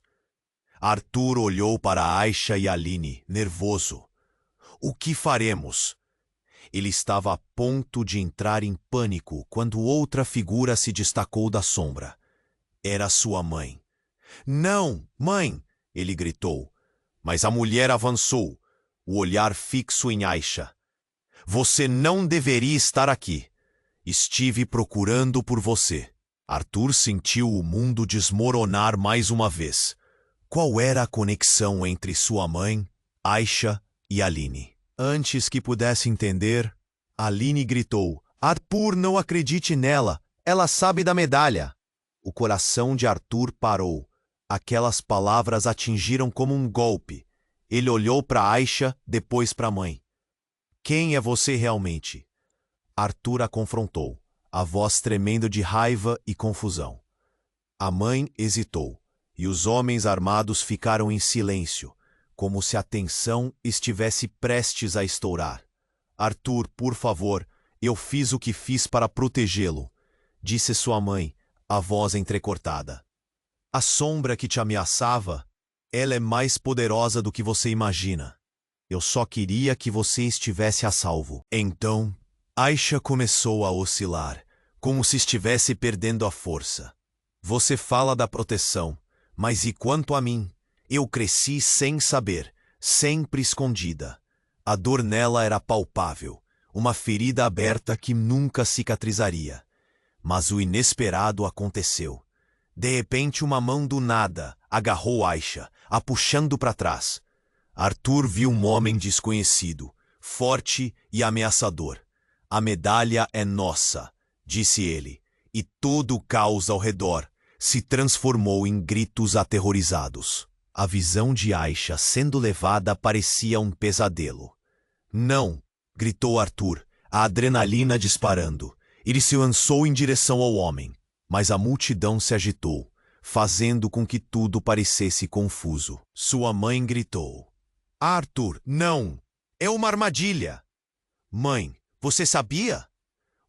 Arthur olhou para Aisha e Aline, nervoso. "O que faremos?" Ele estava a ponto de entrar em pânico quando outra figura se destacou da sombra. Era sua mãe. "Não, mãe!" ele gritou. Mas a mulher avançou, o olhar fixo em Aisha. "Você não deveria estar aqui. Estive procurando por você." Arthur sentiu o mundo desmoronar mais uma vez. Qual era a conexão entre sua mãe, Aisha e Aline? Antes que pudesse entender, Aline gritou: "Arthur, não acredite nela! Ela sabe da medalha!" O coração de Arthur parou. Aquelas palavras atingiram como um golpe. Ele olhou para Aisha, depois para a mãe. "Quem é você realmente?" Arthur a confrontou, a voz tremendo de raiva e confusão. A mãe hesitou, e os homens armados ficaram em silêncio, como se a tensão estivesse prestes a estourar. Arthur, por favor, eu fiz o que fiz para protegê-lo, disse sua mãe, a voz entrecortada. A sombra que te ameaçava, ela é mais poderosa do que você imagina. Eu só queria que você estivesse a salvo. Então, Aisha começou a oscilar, como se estivesse perdendo a força. Você fala da proteção, mas e quanto a mim? Eu cresci sem saber, sempre escondida. A dor nela era palpável, uma ferida aberta que nunca cicatrizaria. Mas o inesperado aconteceu. De repente, uma mão do nada agarrou Aisha, a puxando para trás. Arthur viu um homem desconhecido, forte e ameaçador. A medalha é nossa, disse ele, e todo o caos ao redor se transformou em gritos aterrorizados. A visão de Aisha sendo levada parecia um pesadelo. Não! Gritou Arthur, a adrenalina disparando. Ele se lançou em direção ao homem, mas a multidão se agitou, fazendo com que tudo parecesse confuso. Sua mãe gritou: Arthur, não! É uma armadilha! Mãe, você sabia?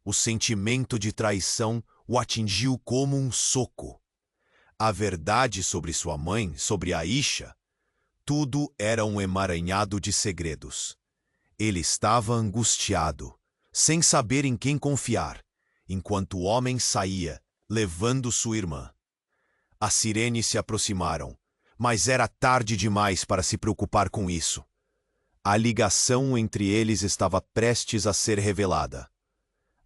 O sentimento de traição o atingiu como um soco. A verdade sobre sua mãe, sobre Aisha, tudo era um emaranhado de segredos. Ele estava angustiado, sem saber em quem confiar, enquanto o homem saía, levando sua irmã. As sirenes se aproximaram, mas era tarde demais para se preocupar com isso. A ligação entre eles estava prestes a ser revelada.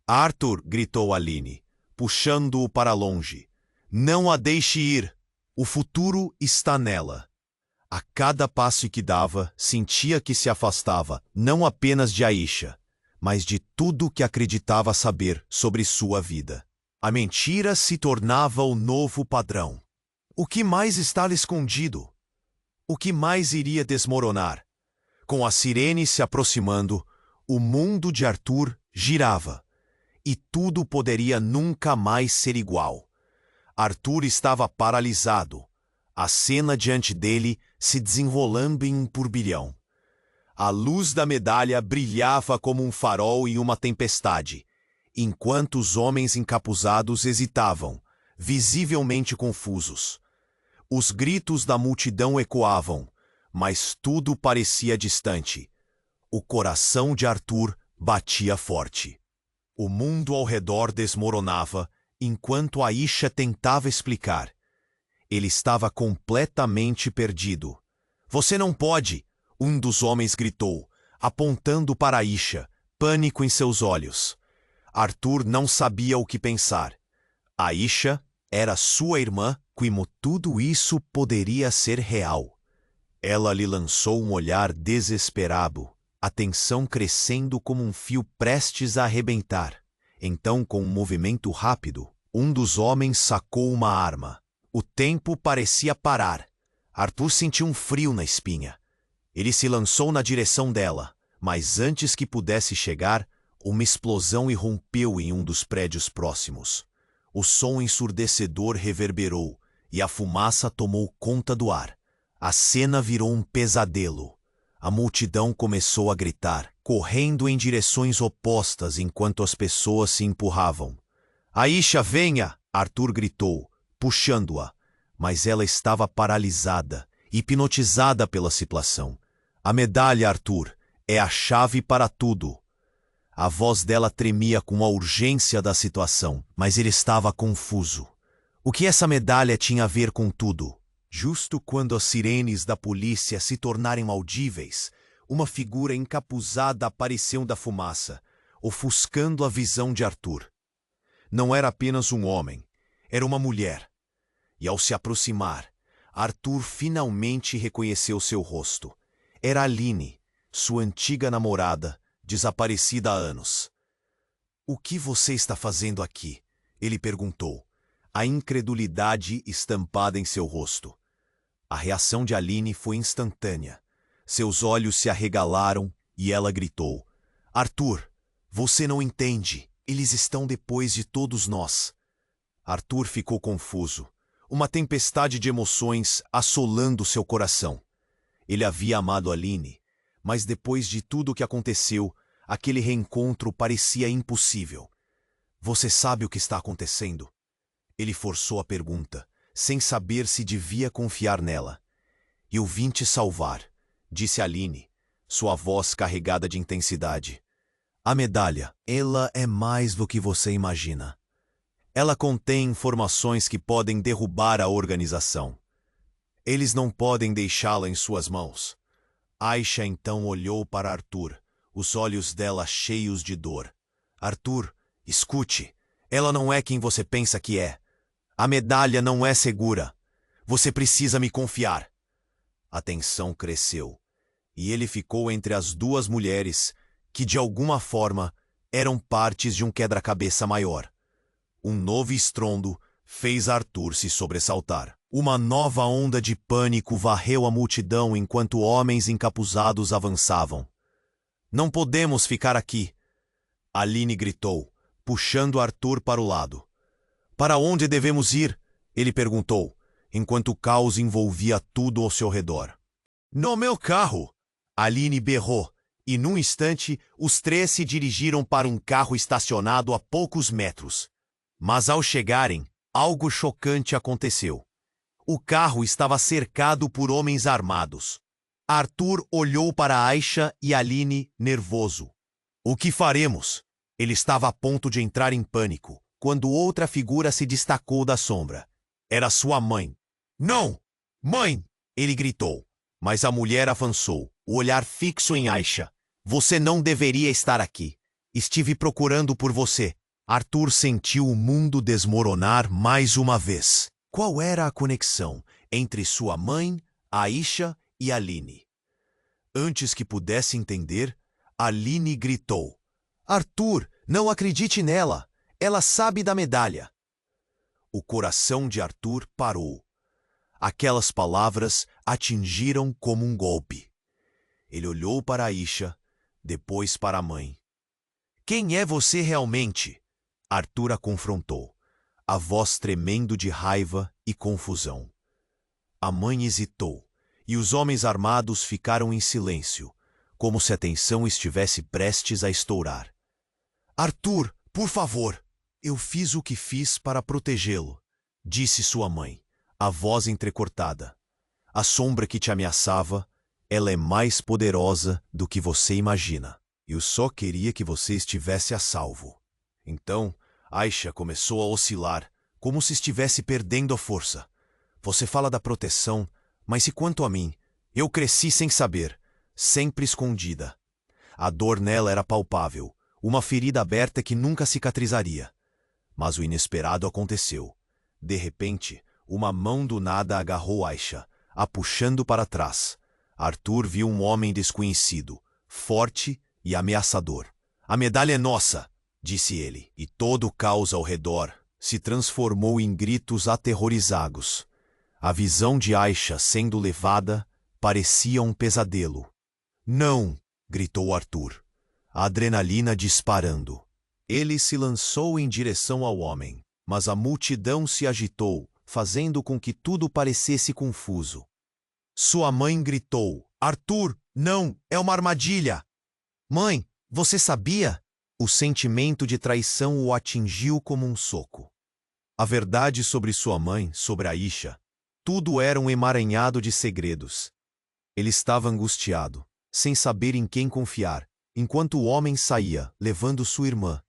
Arthur, gritou Aline, puxando-o para longe. Não a deixe ir. O futuro está nela. A cada passo que dava, sentia que se afastava, não apenas de Aisha, mas de tudo que acreditava saber sobre sua vida. A mentira se tornava o novo padrão. O que mais estava escondido? O que mais iria desmoronar? Com a sirene se aproximando, o mundo de Arthur girava, e tudo poderia nunca mais ser igual. Arthur estava paralisado, a cena diante dele se desenrolando em um turbilhão. A luz da medalha brilhava como um farol em uma tempestade, enquanto os homens encapuzados hesitavam, visivelmente confusos. Os gritos da multidão ecoavam, mas tudo parecia distante. O coração de Arthur batia forte. O mundo ao redor desmoronava, enquanto Aisha tentava explicar. Ele estava completamente perdido. Você não pode! Um dos homens gritou, apontando para Aisha, pânico em seus olhos. Arthur não sabia o que pensar. Aisha era sua irmã, como tudo isso poderia ser real. Ela lhe lançou um olhar desesperado, a tensão crescendo como um fio prestes a arrebentar. Então, com um movimento rápido, um dos homens sacou uma arma. O tempo parecia parar. Arthur sentiu um frio na espinha. Ele se lançou na direção dela, mas antes que pudesse chegar, uma explosão irrompeu em um dos prédios próximos. O som ensurdecedor reverberou, e a fumaça tomou conta do ar. A cena virou um pesadelo. A multidão começou a gritar, correndo em direções opostas enquanto as pessoas se empurravam. Aisha, venha! Arthur gritou, puxando-a, mas ela estava paralisada, hipnotizada pela situação. A medalha, Arthur, é a chave para tudo. A voz dela tremia com a urgência da situação, mas ele estava confuso. O que essa medalha tinha a ver com tudo? Justo quando as sirenes da polícia se tornarem audíveis, uma figura encapuzada apareceu da fumaça, ofuscando a visão de Arthur. Não era apenas um homem, era uma mulher. E ao se aproximar, Arthur finalmente reconheceu seu rosto. Era Aline, sua antiga namorada, desaparecida há anos. O que você está fazendo aqui? Ele perguntou, a incredulidade estampada em seu rosto. A reação de Aline foi instantânea. Seus olhos se arregalaram e ela gritou, Arthur, você não entende. Eles estão depois de todos nós. Arthur ficou confuso, uma tempestade de emoções assolando seu coração. Ele havia amado Aline, mas depois de tudo o que aconteceu, aquele reencontro parecia impossível. Você sabe o que está acontecendo? Ele forçou a pergunta, sem saber se devia confiar nela. Eu vim te salvar, disse Aline, sua voz carregada de intensidade. A medalha, ela é mais do que você imagina. Ela contém informações que podem derrubar a organização. Eles não podem deixá-la em suas mãos. Aisha então olhou para Arthur, os olhos dela cheios de dor. Arthur, escute, ela não é quem você pensa que é. A medalha não é segura. Você precisa me confiar. A tensão cresceu, e ele ficou entre as duas mulheres que, de alguma forma, eram partes de um quebra-cabeça maior. Um novo estrondo fez Arthur se sobressaltar. Uma nova onda de pânico varreu a multidão enquanto homens encapuzados avançavam. Não podemos ficar aqui, Aline gritou, puxando Arthur para o lado. Para onde devemos ir? Ele perguntou, enquanto o caos envolvia tudo ao seu redor. No meu carro! Aline berrou, e num instante os três se dirigiram para um carro estacionado a poucos metros. Mas ao chegarem, algo chocante aconteceu. O carro estava cercado por homens armados. Arthur olhou para Aisha e Aline, nervoso. O que faremos? Ele estava a ponto de entrar em pânico, quando outra figura se destacou da sombra. Era sua mãe. Não! Mãe! Ele gritou. Mas a mulher avançou, o olhar fixo em Aisha. Você não deveria estar aqui. Estive procurando por você. Arthur sentiu o mundo desmoronar mais uma vez. Qual era a conexão entre sua mãe, Aisha e Aline? Antes que pudesse entender, Aline gritou. Arthur, não acredite nela. Ela sabe da medalha. O coração de Arthur parou. Aquelas palavras atingiram como um golpe. Ele olhou para Aisha, depois para a mãe. Quem é você realmente? Arthur a confrontou, a voz tremendo de raiva e confusão. A mãe hesitou, e os homens armados ficaram em silêncio, como se a tensão estivesse prestes a estourar. Arthur, por favor! Eu fiz o que fiz para protegê-lo, disse sua mãe, a voz entrecortada. A sombra que te ameaçava, ela é mais poderosa do que você imagina. Eu só queria que você estivesse a salvo. Então, Aisha começou a oscilar, como se estivesse perdendo a força. Você fala da proteção, mas e quanto a mim? Eu cresci sem saber, sempre escondida. A dor nela era palpável, uma ferida aberta que nunca cicatrizaria. Mas o inesperado aconteceu. De repente, uma mão do nada agarrou Aisha, a puxando para trás. Arthur viu um homem desconhecido, forte e ameaçador. A medalha é nossa, disse ele, e todo o caos ao redor se transformou em gritos aterrorizados. A visão de Aisha sendo levada parecia um pesadelo. Não! Gritou Arthur, a adrenalina disparando. Ele se lançou em direção ao homem, mas a multidão se agitou, fazendo com que tudo parecesse confuso. Sua mãe gritou, Arthur, não, é uma armadilha! Mãe, você sabia? O sentimento de traição o atingiu como um soco. A verdade sobre sua mãe, sobre Aisha, tudo era um emaranhado de segredos. Ele estava angustiado, sem saber em quem confiar, enquanto o homem saía, levando sua irmã.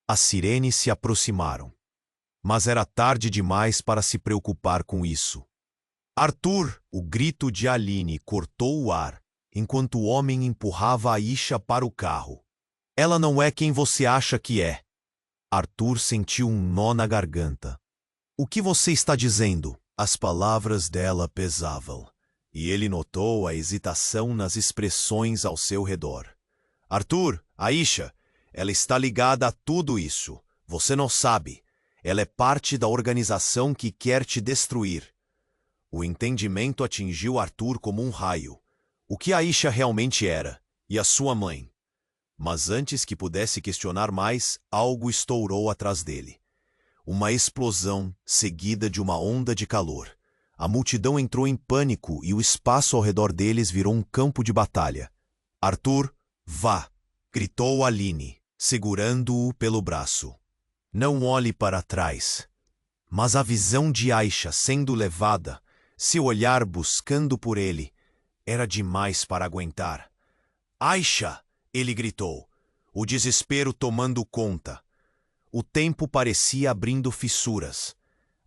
As sirenes se aproximaram. Mas era tarde demais para se preocupar com isso. Arthur! O grito de Aline cortou o ar, enquanto o homem empurrava Aisha para o carro. Ela não é quem você acha que é. Arthur sentiu um nó na garganta. O que você está dizendo? As palavras dela pesavam, e ele notou a hesitação nas expressões ao seu redor. Arthur, Aisha, ela está ligada a tudo isso. Você não sabe. Ela é parte da organização que quer te destruir. O entendimento atingiu Arthur como um raio. O que Aisha realmente era, e a sua mãe. Mas antes que pudesse questionar mais, algo estourou atrás dele. Uma explosão seguida de uma onda de calor. A multidão entrou em pânico e o espaço ao redor deles virou um campo de batalha. Arthur, vá! Gritou Aline, segurando-o pelo braço. Não olhe para trás. Mas a visão de Aisha sendo levada, seu olhar buscando por ele, era demais para aguentar. Aisha! Ele gritou, o desespero tomando conta. O tempo parecia abrindo fissuras.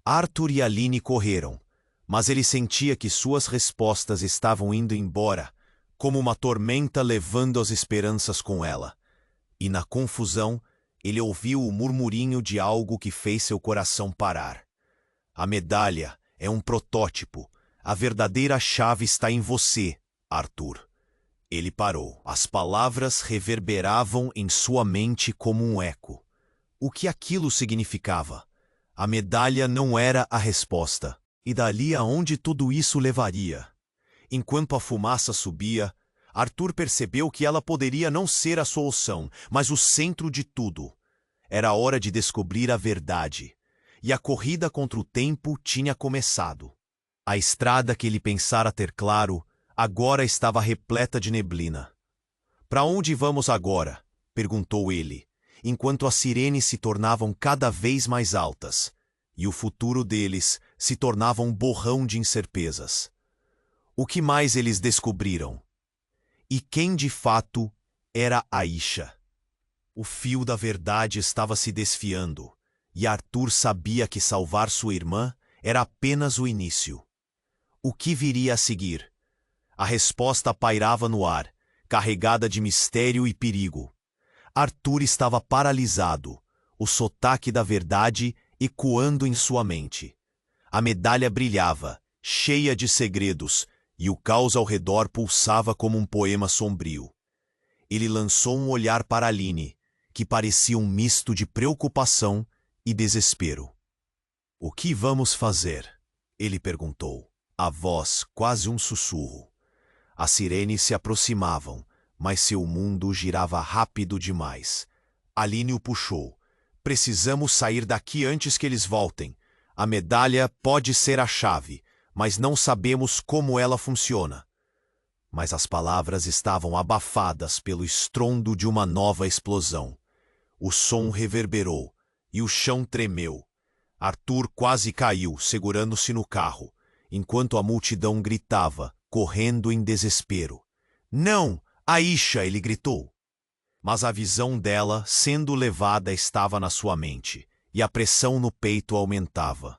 Arthur e Aline correram, mas ele sentia que suas respostas estavam indo embora, como uma tormenta levando as esperanças com ela. E na confusão, ele ouviu o murmurinho de algo que fez seu coração parar. A medalha é um protótipo. A verdadeira chave está em você, Arthur. Ele parou. As palavras reverberavam em sua mente como um eco. O que aquilo significava? A medalha não era a resposta. E dali aonde tudo isso levaria? Enquanto a fumaça subia, Arthur percebeu que ela poderia não ser a solução, mas o centro de tudo. Era hora de descobrir a verdade. E a corrida contra o tempo tinha começado. A estrada que ele pensara ter claro, agora estava repleta de neblina. Para onde vamos agora? Perguntou ele, enquanto as sirenes se tornavam cada vez mais altas, e o futuro deles se tornava um borrão de incertezas. O que mais eles descobriram? E quem de fato era Aisha? O fio da verdade estava se desfiando, e Arthur sabia que salvar sua irmã era apenas o início. O que viria a seguir? A resposta pairava no ar, carregada de mistério e perigo. Arthur estava paralisado, o sotaque da verdade ecoando em sua mente. A medalha brilhava, cheia de segredos, e o caos ao redor pulsava como um poema sombrio. Ele lançou um olhar para Aline, que parecia um misto de preocupação e desespero. O que vamos fazer? Ele perguntou, a voz quase um sussurro. As sirenes se aproximavam, mas seu mundo girava rápido demais. Aline o puxou. Precisamos sair daqui antes que eles voltem. A medalha pode ser a chave, mas não sabemos como ela funciona. Mas as palavras estavam abafadas pelo estrondo de uma nova explosão. O som reverberou e o chão tremeu. Arthur quase caiu, segurando-se no carro, enquanto a multidão gritava, correndo em desespero. Não! Aisha! Ele gritou. Mas a visão dela, sendo levada, estava na sua mente, e a pressão no peito aumentava.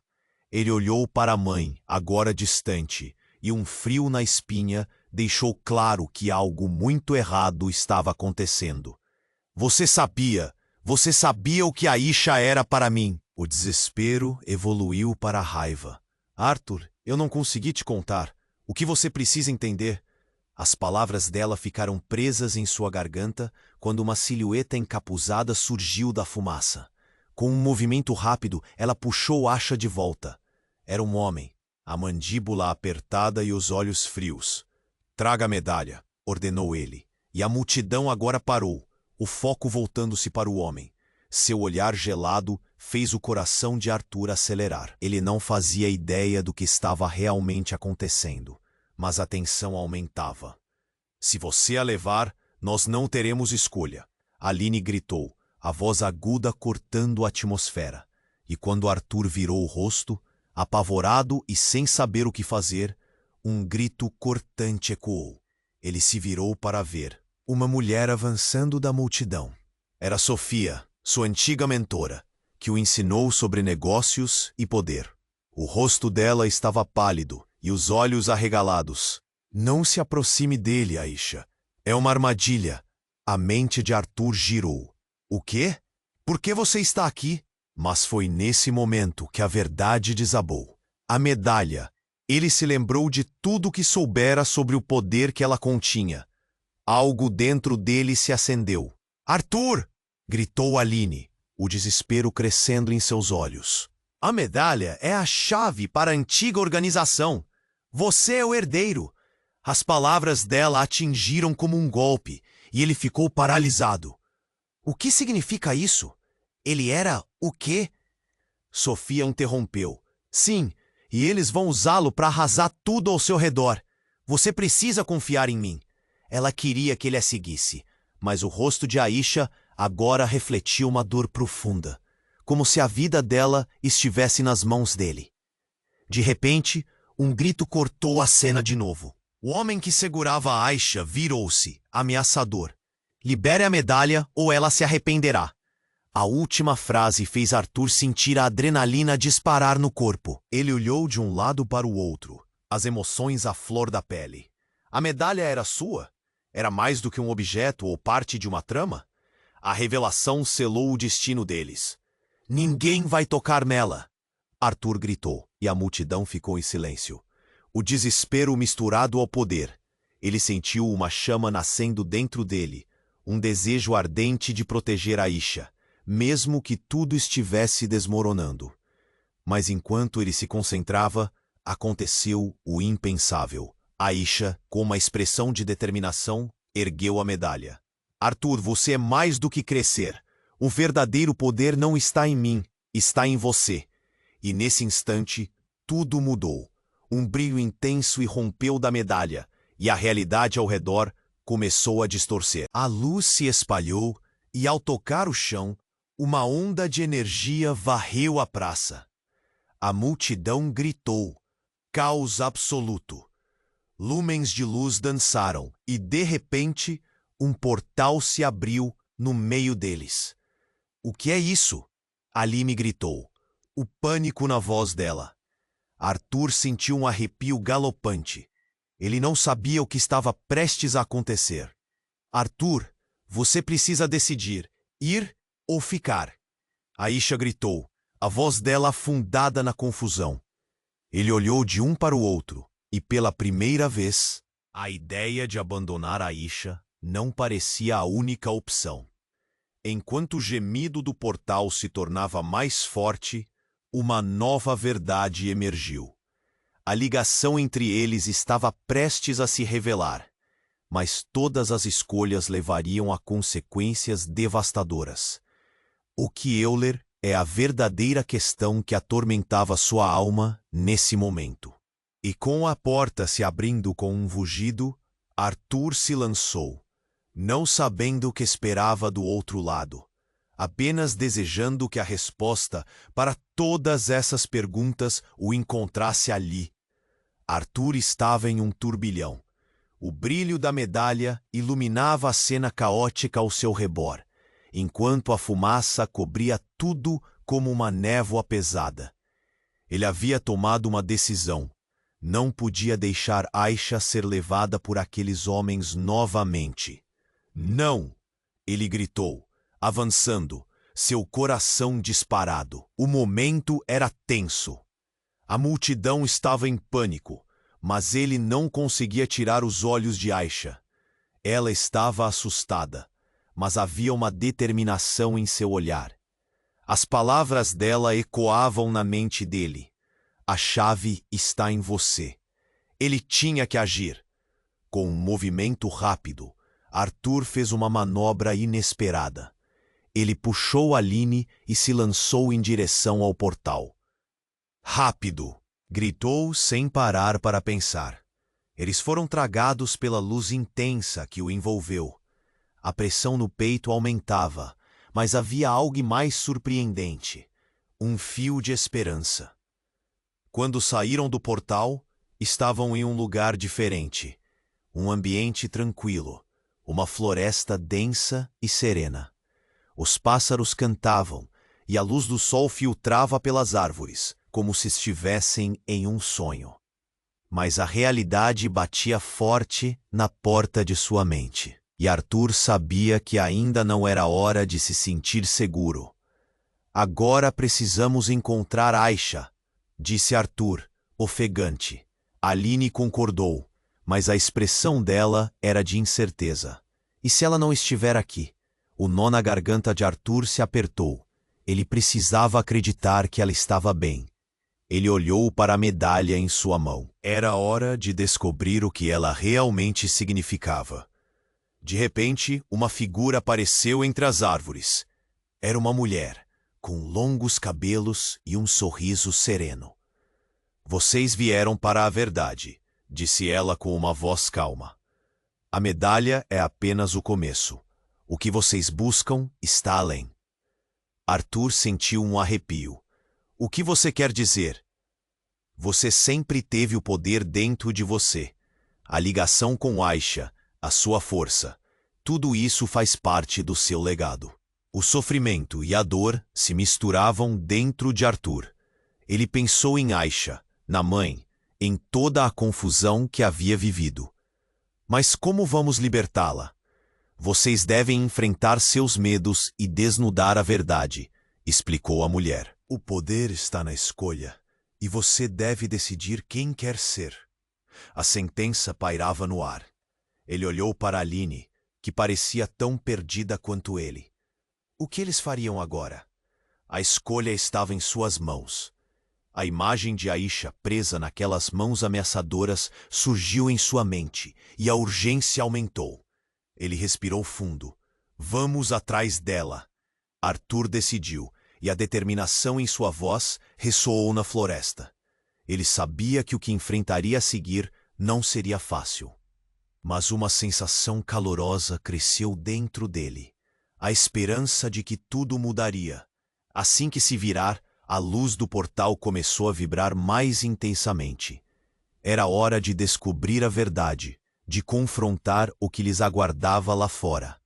Ele olhou para a mãe, agora distante, e um frio na espinha deixou claro que algo muito errado estava acontecendo. Você sabia o que Aisha era para mim. O desespero evoluiu para a raiva. Arthur, eu não consegui te contar. O que você precisa entender? As palavras dela ficaram presas em sua garganta quando uma silhueta encapuzada surgiu da fumaça. Com um movimento rápido, ela puxou Aisha de volta. Era um homem, a mandíbula apertada e os olhos frios. Traga a medalha, ordenou ele, e a multidão agora parou, o foco voltando-se para o homem. Seu olhar gelado fez o coração de Arthur acelerar. Ele não fazia ideia do que estava realmente acontecendo, mas a tensão aumentava. Se você a levar, nós não teremos escolha. Aline gritou, a voz aguda cortando a atmosfera. E quando Arthur virou o rosto, apavorado e sem saber o que fazer, um grito cortante ecoou. Ele se virou para ver uma mulher avançando da multidão. Era Sofia, sua antiga mentora, que o ensinou sobre negócios e poder. O rosto dela estava pálido e os olhos arregalados. Não se aproxime dele, Aisha. É uma armadilha. A mente de Arthur girou. O quê? Por que você está aqui? Mas foi nesse momento que a verdade desabou. A medalha. Ele se lembrou de tudo que soubera sobre o poder que ela continha. Algo dentro dele se acendeu. Arthur! Gritou Aline, o desespero crescendo em seus olhos. A medalha é a chave para a antiga organização. Você é o herdeiro. As palavras dela atingiram como um golpe, e ele ficou paralisado. O que significa isso? Ele era o quê? Sofia interrompeu. Sim, e eles vão usá-lo para arrasar tudo ao seu redor. Você precisa confiar em mim. Ela queria que ele a seguisse, mas o rosto de Aisha agora refletia uma dor profunda, como se a vida dela estivesse nas mãos dele. De repente, um grito cortou a cena de novo. O homem que segurava Aisha virou-se, ameaçador. Libere a medalha ou ela se arrependerá. A última frase fez Arthur sentir a adrenalina disparar no corpo. Ele olhou de um lado para o outro, as emoções à flor da pele. A medalha era sua? Era mais do que um objeto ou parte de uma trama? A revelação selou o destino deles. Ninguém vai tocar nela! Arthur gritou, e a multidão ficou em silêncio. O desespero misturado ao poder. Ele sentiu uma chama nascendo dentro dele, um desejo ardente de proteger Aisha, mesmo que tudo estivesse desmoronando. Mas enquanto ele se concentrava, aconteceu o impensável. Aisha, com uma expressão de determinação, ergueu a medalha. Arthur, você é mais do que crescer. O verdadeiro poder não está em mim, está em você. E nesse instante, tudo mudou. Um brilho intenso irrompeu da medalha, e a realidade ao redor começou a distorcer. A luz se espalhou, e ao tocar o chão, uma onda de energia varreu a praça. A multidão gritou. Caos absoluto. Lumens de luz dançaram, e de repente, um portal se abriu no meio deles. O que é isso? Aline gritou, o pânico na voz dela. Arthur sentiu um arrepio galopante. Ele não sabia o que estava prestes a acontecer. Arthur, você precisa decidir, ir ou ficar. Aisha gritou, a voz dela afundada na confusão. Ele olhou de um para o outro, e pela primeira vez, a ideia de abandonar Aisha não parecia a única opção. Enquanto o gemido do portal se tornava mais forte, uma nova verdade emergiu. A ligação entre eles estava prestes a se revelar, mas todas as escolhas levariam a consequências devastadoras. O que Euler é a verdadeira questão que atormentava sua alma nesse momento. E com a porta se abrindo com um rugido, Arthur se lançou, não sabendo o que esperava do outro lado, apenas desejando que a resposta para todas essas perguntas o encontrasse ali. Arthur estava em um turbilhão. O brilho da medalha iluminava a cena caótica ao seu redor, enquanto a fumaça cobria tudo como uma névoa pesada. Ele havia tomado uma decisão. Não podia deixar Aisha ser levada por aqueles homens novamente. Não! Ele gritou, avançando, seu coração disparado. O momento era tenso. A multidão estava em pânico, mas ele não conseguia tirar os olhos de Aisha. Ela estava assustada, mas havia uma determinação em seu olhar. As palavras dela ecoavam na mente dele. A chave está em você. Ele tinha que agir. Com um movimento rápido, Arthur fez uma manobra inesperada. Ele puxou Aline e se lançou em direção ao portal. Rápido! Gritou sem parar para pensar. Eles foram tragados pela luz intensa que o envolveu. A pressão no peito aumentava, mas havia algo mais surpreendente. Um fio de esperança. Quando saíram do portal, estavam em um lugar diferente. Um ambiente tranquilo, uma floresta densa e serena. Os pássaros cantavam, e a luz do sol filtrava pelas árvores, como se estivessem em um sonho. Mas a realidade batia forte na porta de sua mente. E Arthur sabia que ainda não era hora de se sentir seguro. Agora precisamos encontrar Aisha, disse Arthur, ofegante. Aline concordou, mas a expressão dela era de incerteza. E se ela não estiver aqui? O nó na garganta de Arthur se apertou. Ele precisava acreditar que ela estava bem. Ele olhou para a medalha em sua mão. Era hora de descobrir o que ela realmente significava. De repente, uma figura apareceu entre as árvores. Era uma mulher, com longos cabelos e um sorriso sereno. Vocês vieram para a verdade, disse ela com uma voz calma. A medalha é apenas o começo. O que vocês buscam está além. Arthur sentiu um arrepio. O que você quer dizer? Você sempre teve o poder dentro de você. A ligação com Aisha, a sua força. Tudo isso faz parte do seu legado. O sofrimento e a dor se misturavam dentro de Arthur. Ele pensou em Aisha, na mãe, em toda a confusão que havia vivido. Mas como vamos libertá-la? Vocês devem enfrentar seus medos e desnudar a verdade, explicou a mulher. O poder está na escolha, e você deve decidir quem quer ser. A sentença pairava no ar. Ele olhou para Aline, que parecia tão perdida quanto ele. O que eles fariam agora? A escolha estava em suas mãos. A imagem de Aisha presa naquelas mãos ameaçadoras surgiu em sua mente e a urgência aumentou. Ele respirou fundo. Vamos atrás dela. Arthur decidiu, e a determinação em sua voz ressoou na floresta. Ele sabia que o que enfrentaria a seguir não seria fácil. Mas uma sensação calorosa cresceu dentro dele. A esperança de que tudo mudaria. Assim que se virar, a luz do portal começou a vibrar mais intensamente. Era hora de descobrir a verdade, de confrontar o que lhes aguardava lá fora.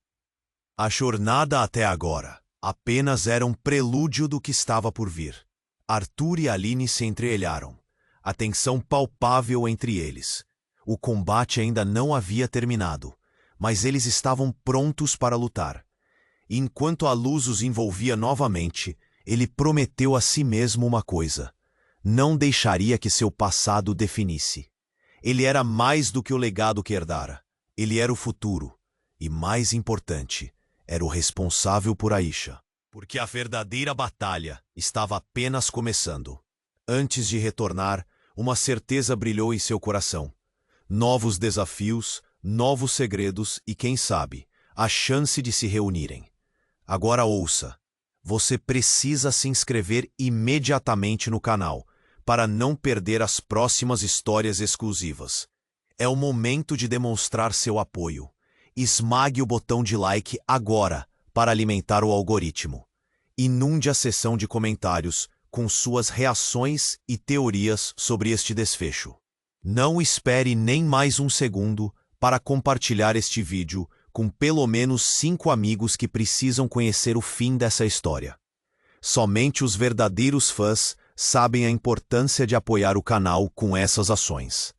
A jornada até agora apenas era um prelúdio do que estava por vir. Arthur e Aline se entreolharam, a tensão palpável entre eles. O combate ainda não havia terminado, mas eles estavam prontos para lutar. E enquanto a luz os envolvia novamente, ele prometeu a si mesmo uma coisa: não deixaria que seu passado o definisse. Ele era mais do que o legado que herdara. Ele era o futuro. E, mais importante, era o responsável por Aisha. Porque a verdadeira batalha estava apenas começando. Antes de retornar, uma certeza brilhou em seu coração. Novos desafios, novos segredos e, quem sabe, a chance de se reunirem. Agora ouça. Você precisa se inscrever imediatamente no canal para não perder as próximas histórias exclusivas. É o momento de demonstrar seu apoio. Esmague o botão de like agora para alimentar o algoritmo. Inunde a seção de comentários com suas reações e teorias sobre este desfecho. Não espere nem mais um segundo para compartilhar este vídeo com pelo menos 5 amigos que precisam conhecer o fim dessa história. Somente os verdadeiros fãs sabem a importância de apoiar o canal com essas ações.